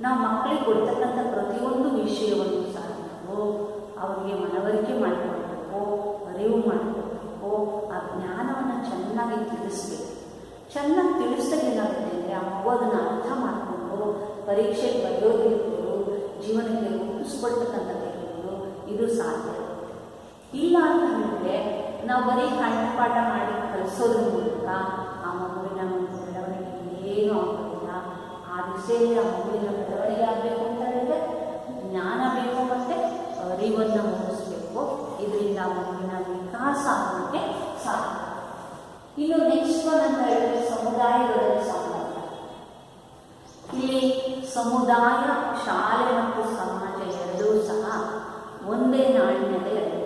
ನಾವು ಮಕ್ಕಳಿಗೆ ಕೊಡ್ತಕ್ಕಂಥ ಪ್ರತಿಯೊಂದು ವಿಷಯವನ್ನು ಸಹ ನಾವು ಅವರಿಗೆ ಮನವರಿಕೆ ಮಾಡಿಕೊಡ್ಬೇಕು, ಅರಿವು ಮಾಡಿಕೊಡ್ಬೇಕು. ಆ ಜ್ಞಾನವನ್ನು ಚೆನ್ನಾಗಿ ತಿಳಿಸ್ಬೇಕು. ಚೆನ್ನಾಗಿ ತಿಳಿಸಿದಾಗ ಏನಾಗುತ್ತೆ ಅಂದರೆ ಆ ಮಗು ಅದನ್ನು ಅರ್ಥ ಮಾಡಿಕೊಂಡು ಪರೀಕ್ಷೆಗೆ ಬರೆಯೋದಿರ್ಬೋದು, ಜೀವನಕ್ಕೆ ರೂಪಿಸ್ಕೊಳ್ತಕ್ಕಂಥದ್ದು ಇರ್ಬೋದು, ಇದು ಸಾಧ್ಯ. ಇಲ್ಲ ಅಂತ ಹೇಳಿದ್ರೆ ನಾವು ಬರೀ ಕಂಠಪಾಠ ಮಾಡಿ ಕಲಿಸೋದ್ರ ಮೂಲಕ ಆ ಮಗುವಿನ ಬೆಳವಣಿಗೆ ಏನೂ ಆಗೋದಿಲ್ಲ. ಆ ದಿಸೆಯಲ್ಲಿ ಆ ಮಗುವಿನ ಬೆಳವಣಿಗೆ ಆಗಬೇಕು ಅಂತ ಹೇಳಿದ್ರೆ ಜ್ಞಾನ ಬೇಕು ಮತ್ತು ಅರಿವನ್ನು ಮೂಡಿಸಬೇಕು. ಇದರಿಂದ ಆ ಮಗುವಿನ ವಿಕಾಸ ಆಗೋಕ್ಕೆ ಸಾಧ್ಯ. ಇನ್ನು ನೆಕ್ಸ್ಟ್ ಒನ್ ಅಂತ ಹೇಳಿದ್ರೆ ಸಮುದಾಯಗಳಲ್ಲಿ ಸಂಬಂಧ. ಇಲ್ಲಿ ಸಮುದಾಯ, ಶಾಲೆ ಮತ್ತು ಸಮಾಜ ಎರಡೂ ಸಹ ಒಂದೇ ನಾಣ್ಯತೆ ಇರಬೇಕು.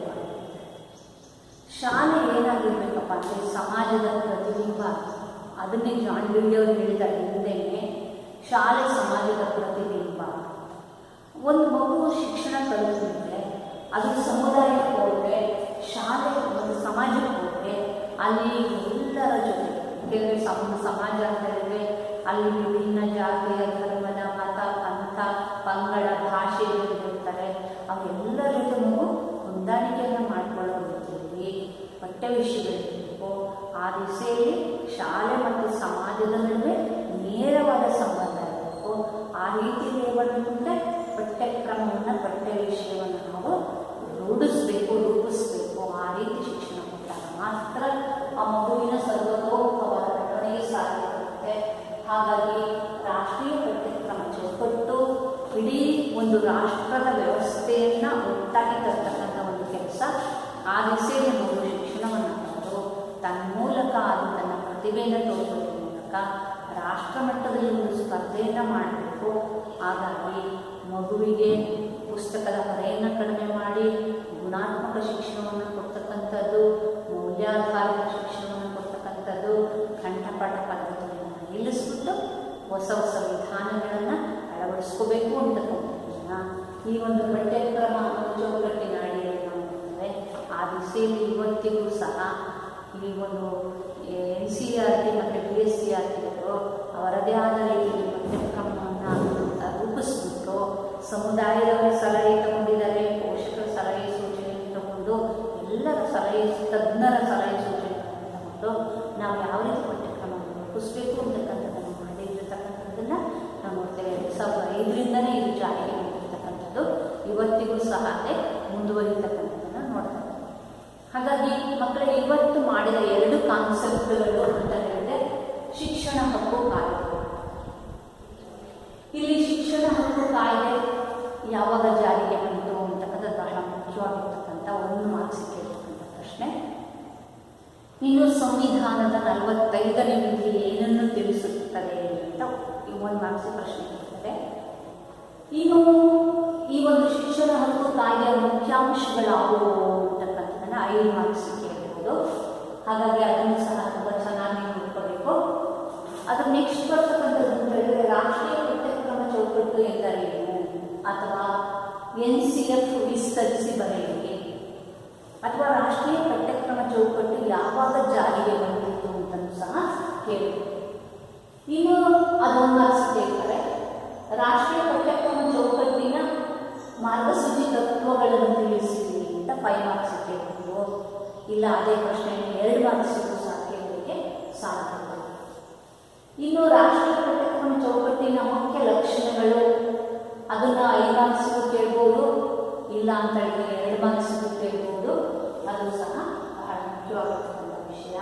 ಶಾಲೆ ಏನಾಗಿರ್ಬೇಕಪ್ಪ ಅಂದರೆ ಸಮಾಜದ ಪ್ರತಿಬಿಂಬ. ಅದನ್ನೇ ಜಾನ್ ಡ್ಯೂಯಿ ಅವರು ಹೇಳಿದ್ದಾರೆ ಹಿಂದೆಯೇ, ಶಾಲೆ ಸಮಾಜದ ಪ್ರತಿಬಿಂಬ. ಒಂದು ಮಗು ಶಿಕ್ಷಣ ಕಲಿಸಿದ್ರೆ ಅದು ಸಮುದಾಯಕ್ಕೆ ಹೋದರೆ, ಶಾಲೆ ಒಂದು ಸಮಾಜಕ್ಕೆ ಹೋದರೆ ಅಲ್ಲಿ ಎಲ್ಲರ ಜೊತೆ, ಯಾಕೆಂದರೆ ಸಮಾಜ ಅಂತ ಹೇಳಿದ್ರೆ ಅಲ್ಲಿ ವಿಭಿನ್ನ ಜಾತಿಯ, ಧರ್ಮದ, ಮತ, ಪಂಥ, ಪಂಗಡ, ಭಾಷೆ ಇರ್ತಾರೆ. ಅವೆಲ್ಲರ ಜೊತೆ ಮಗು ಪಠ್ಯ ವಿಷಯಗಳಿರಬೇಕು. ಆ ದಿಸೆಯಲ್ಲಿ ಶಾಲೆ ಮತ್ತು ಸಮಾಜದ ನಡುವೆ ನೇರವಾದ ಸಂಬಂಧ ಇರಬೇಕು. ಆ ರೀತಿಯಲ್ಲಿ ಏನು ಮಾಡಬೇಕಂದ್ರೆ ಪಠ್ಯಕ್ರಮವನ್ನು ಪಠ್ಯ ವಿಷಯವನ್ನು ನಾವು ರೂಪಿಸಬೇಕು. ಆ ರೀತಿ ಶಿಕ್ಷಣ ಕೊಟ್ಟಾಗ ಮಾತ್ರ ಆ ಮಗುವಿನ ಸರ್ವತೋಮುಖವಾದ ಬೆಳವಣಿಗೆ ಸಾಧ್ಯವಾಗುತ್ತೆ. ಹಾಗಾಗಿ ರಾಷ್ಟ್ರೀಯ ಪಠ್ಯಕ್ರಮ ಚೌಕಟ್ಟು ಇಡೀ ಒಂದು ರಾಷ್ಟ್ರದ ವ್ಯವಸ್ಥೆಯನ್ನು ಒಟ್ಟಾಗಿ ತರ್ತಕ್ಕಂಥ ಒಂದು ಕೆಲಸ. ಆ ದಿಸೆಯಲ್ಲಿ ಮಗು ಶಿಕ್ಷಣವನ್ನು ಪಡೆದು ತನ್ಮೂಲಕ ಅದು ತನ್ನ ಪ್ರತಿಭೆಯನ್ನು ತೋರಿಸೋದ್ರ ಮೂಲಕ ರಾಷ್ಟ್ರ ಮಟ್ಟದಲ್ಲಿ ಒಂದು ಸ್ಪರ್ಧೆಯನ್ನು ಮಾಡಬೇಕು. ಹಾಗಾಗಿ ಮಗುವಿಗೆ ಪುಸ್ತಕದ ಹೊರೆಯನ್ನು ಕಡಿಮೆ ಮಾಡಿ ಗುಣಾತ್ಮಕ ಶಿಕ್ಷಣವನ್ನು ಕೊಡ್ತಕ್ಕಂಥದ್ದು, ಮೌಲ್ಯಾಧಾರಿತ ಶಿಕ್ಷಣವನ್ನು ಕೊಡ್ತಕ್ಕಂಥದ್ದು, ಕಂಠಪಾಠ ಪದ್ಧತಿಯನ್ನು ನಿಲ್ಲಿಸ್ಬಿಟ್ಟು ಹೊಸ ಹೊಸ ವಿಧಾನಗಳನ್ನು ಅಳವಡಿಸ್ಕೋಬೇಕು ಅಂತಕ್ಕಂಥದ್ದನ್ನು ಈ ಒಂದು ಪಠ್ಯಕ್ರಮ ಚೌಕಟ್ಟಿನ ಅಡಿಯಲ್ಲಿ ನಾವು ನೋಡ್ತೇವೆ. ಆ ದಿಸೆಯಲ್ಲಿ ಇವತ್ತಿಗೂ ಸಹ ಈ ಒಂದು NCERT ಮತ್ತು DSCRTಗಳು ಅವರದೇ ಆದ ರೀತಿಯಲ್ಲಿ ಪಠ್ಯಕ್ರಮವನ್ನು ರೂಪಿಸ್ಬಿಟ್ಟು ಸಮುದಾಯದವರ ಸಲಹೆ ತಗೊಂಡಿದ್ದಾರೆ, ಪೋಷಕರ ಸಲಹೆ ಸೂಚನೆ ತಗೊಂಡು, ಎಲ್ಲರ ಸಲಹೆ ತಜ್ಞರ ಸಲಹೆ ಸೂಚನೆಗಳನ್ನು ತಗೊಂಡು ನಾವು ಯಾವ ರೀತಿ ಪಠ್ಯಕ್ರಮವನ್ನು ರೂಪಿಸಬೇಕು ಅಂತಕ್ಕಂಥದ್ದನ್ನು ಮಾಡಿರ್ತಕ್ಕಂಥದ್ದನ್ನು ನಾವು ನೋಡ್ತೇವೆ. 2005ರಿಂದನೇ ಇದು ಜಾರಿಗೆ ಬಂದಿರತಕ್ಕಂಥದ್ದು, ಇವತ್ತಿಗೂ ಸಹ ಅದೇ ಮುಂದುವರಿತಕ್ಕಂಥದ್ದನ್ನು ನೋಡ್ತೇವೆ. ಹಾಗಾಗಿ ಮಕ್ಕಳ ಇವತ್ತು ಮಾಡಿದ 2 ಕಾನ್ಸೆಪ್ಟ್ಗಳು ಅಂತ ಹೇಳಿದ್ರೆ ಶಿಕ್ಷಣ ಹಕ್ಕು ಕಾಯ್ದೆ. ಇಲ್ಲಿ ಶಿಕ್ಷಣ ಹಕ್ಕು ಕಾಯ್ದೆ ಯಾವಾಗ ಜಾರಿಗೆ ಬಂತು ಅಂತಕ್ಕಂಥದ್ದು ಬಹಳ ಮುಖ್ಯವಾಗಿರ್ತಕ್ಕಂಥ 1 ಮಾರ್ಕ್ಸ್ ಕೇಳಿರ್ತಕ್ಕಂಥ ಪ್ರಶ್ನೆ. ಇನ್ನು ಸಂವಿಧಾನದ 45ನೇ ವಿಧಿ ಏನನ್ನು ತಿಳಿಸುತ್ತದೆ ಅಂತ 1 ಮಾರ್ಕ್ಸ್ ಪ್ರಶ್ನೆ ಕೇಳ್ತಾರೆ. ಇನ್ನು ಈ ಒಂದು ಶಿಕ್ಷಣ ಹಕ್ಕು ಕಾಯ್ದೆಯ ಮುಖ್ಯಾಂಶಗಳಾವುವು ಅಂತಕ್ಕಂಥದ್ದನ್ನು 5 ಮಾರ್ಕ್ಸ್ ಕೇಳಬಹುದು. ಹಾಗಾಗಿ ಅದನ್ನು ಸಹ ತುಂಬ ಚೆನ್ನಾಗಿ ನೋಡ್ಕೋಬೇಕು. ಅದು ನೆಕ್ಸ್ಟ್ ಬರ್ತಕ್ಕಂಥದ್ದು ಅಂತ ಹೇಳಿದ್ರೆ ರಾಷ್ಟ್ರೀಯ ಪಠ್ಯಕ್ರಮ ಚೌಕಟ್ಟು ಎಂದರೇನು, ಅಥವಾ NCF ವಿಸ್ತರಿಸಿ ಬರೆಯಿರಿ, ಅಥವಾ ರಾಷ್ಟ್ರೀಯ ಪಠ್ಯಕ್ರಮ ಚೌಕಟ್ಟು ಯಾವಾಗ ಜಾರಿಗೆ ಬಂದಿತ್ತು ಅಂತಲೂ ಸಹ ಕೇಳಬೇಕು. ಇನ್ನು ಅದೊಂದು ಮಾರ್ಕ್ಸ್ ಕೇಳ್ತಾರೆ. ರಾಷ್ಟ್ರೀಯ ಪಠ್ಯಕ್ರಮ ಚೌಕಟ್ಟಿನ ಮಾರ್ಗಸೂಚಿ ತತ್ವಗಳನ್ನು ತಿಳಿಸಿರಿ ಅಂತ 5 ಮಾರ್ಕ್ಸ್ ಕೇಳಬಹುದು. ಇಲ್ಲ ಅದೇ ಪ್ರಶ್ನೆಯನ್ನು 2 ಮಾರ್ಕ್ಸ್ ಸಹ ಕೇಳಲಿಕ್ಕೆ ಸಾಧ್ಯ. ಇನ್ನು ರಾಷ್ಟ್ರೀಯ ಪಠ್ಯಕ್ರಮ ಚೌಕಟ್ಟಿನ ಮುಖ್ಯ ಲಕ್ಷಣಗಳು, ಅದನ್ನು 5 ಮಾರ್ಕ್ಸ್ ಕೇಳ್ಬೋದು. ಇಲ್ಲ ಅಂತ ಹೇಳಿದ್ರೆ 2 ಮಾರ್ಕ್ಸ್ ಕೇಳ್ಬೋದು. ಅದು ಸಹ ಬಹಳ ಮುಖ್ಯವಾಗಿರ್ತಕ್ಕಂಥ ವಿಷಯ.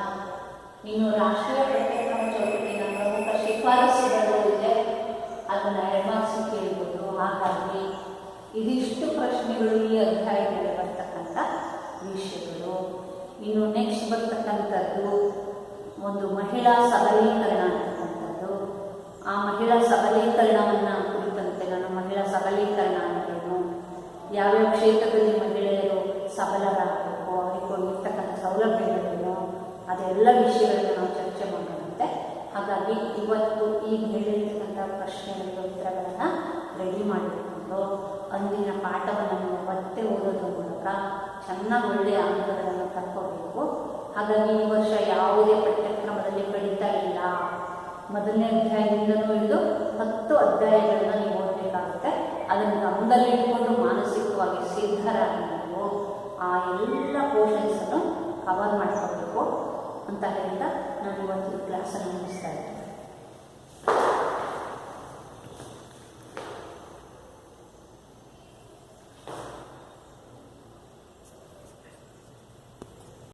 ಇನ್ನು ರಾಷ್ಟ್ರೀಯ ಪಠ್ಯಕ್ರಮ ಚೌಕಟ್ಟಿನ ಪ್ರಮುಖ ಶಿಫಾರಸುಗಳು ಇದೆ, ಅದನ್ನು 2 ಮಾರ್ಕ್ಸ್ ಕೇಳ್ಬೋದು. ಹಾಗಾಗಿ ಇದಿಷ್ಟು ಪ್ರಶ್ನೆಗಳು ಈ ಅಧ್ಯಾಯದಲ್ಲಿ ಬರ್ತಕ್ಕಂಥ ವಿಷಯಗಳು. ಇನ್ನು ನೆಕ್ಸ್ಟ್ ಬರ್ತಕ್ಕಂಥದ್ದು ಒಂದು ಮಹಿಳಾ ಸಬಲೀಕರಣ ಅಂತಕ್ಕಂಥದ್ದು. ಆ ಮಹಿಳಾ ಸಬಲೀಕರಣವನ್ನು ಕುರಿತಂತೆ ನಾನು ಮಹಿಳಾ ಸಬಲೀಕರಣ ಅಂದ್ರೇನು, ಯಾವ್ಯಾವ ಕ್ಷೇತ್ರದಲ್ಲಿ ಮಹಿಳೆಯರು ಸಬಲರಾಗಬೇಕು, ಅವರಿಗೆ ಇರ್ತಕ್ಕಂಥ ಸೌಲಭ್ಯಗಳೇನು, ಅದೆಲ್ಲ ವಿಷಯಗಳನ್ನು ನಾವು ಚರ್ಚೆ ಮಾಡೋಣಂತೆ. ಹಾಗಾಗಿ ಇವತ್ತು ಈಗ ಹೇಳಿರ್ತಕ್ಕಂಥ ಪ್ರಶ್ನೆಗಳಿಗೆ ಉತ್ತರಗಳನ್ನು ರೆಡಿ ಮಾಡಿಕೊಂಡು ಅಂದಿನ ಪಾಠವನ್ನು ನಾವು ಮತ್ತೆ ಓದೋದ್ರ ಮೂಲಕ ಚೆನ್ನಾಗಿ ಒಳ್ಳೆಯ ಅಂಕಗಳನ್ನು ತಕ್ಕೋಬೇಕು. ಹಾಗಾಗಿ ಈ ವರ್ಷ ಯಾವುದೇ ಪಠ್ಯಕ್ರಮದಲ್ಲಿ ಕಡಿತ ಇಲ್ಲ. ಮೊದಲನೇ ಅಧ್ಯಾಯದಿಂದನೂ ಹಿಡಿದು 10 ಅಧ್ಯಾಯಗಳನ್ನು ನೀವು ಓದಬೇಕಾಗುತ್ತೆ. ಅದನ್ನು ಗಮನದಲ್ಲಿ ಇಟ್ಕೊಂಡು ಮಾನಸಿಕವಾಗಿ ಸಿದ್ಧರಾಗಿ ನೀವು ಆ ಎಲ್ಲ ಪೋರ್ಷನ್ಸನ್ನು ಕವರ್ ಮಾಡ್ಕೋಬೇಕು ಅಂತ ಹೇಳ್ತಾ ನಾನು ಇವತ್ತು ಕ್ಲಾಸನ್ನು ಮುಗಿಸ್ತಾ ಇದ್ದೀನಿ.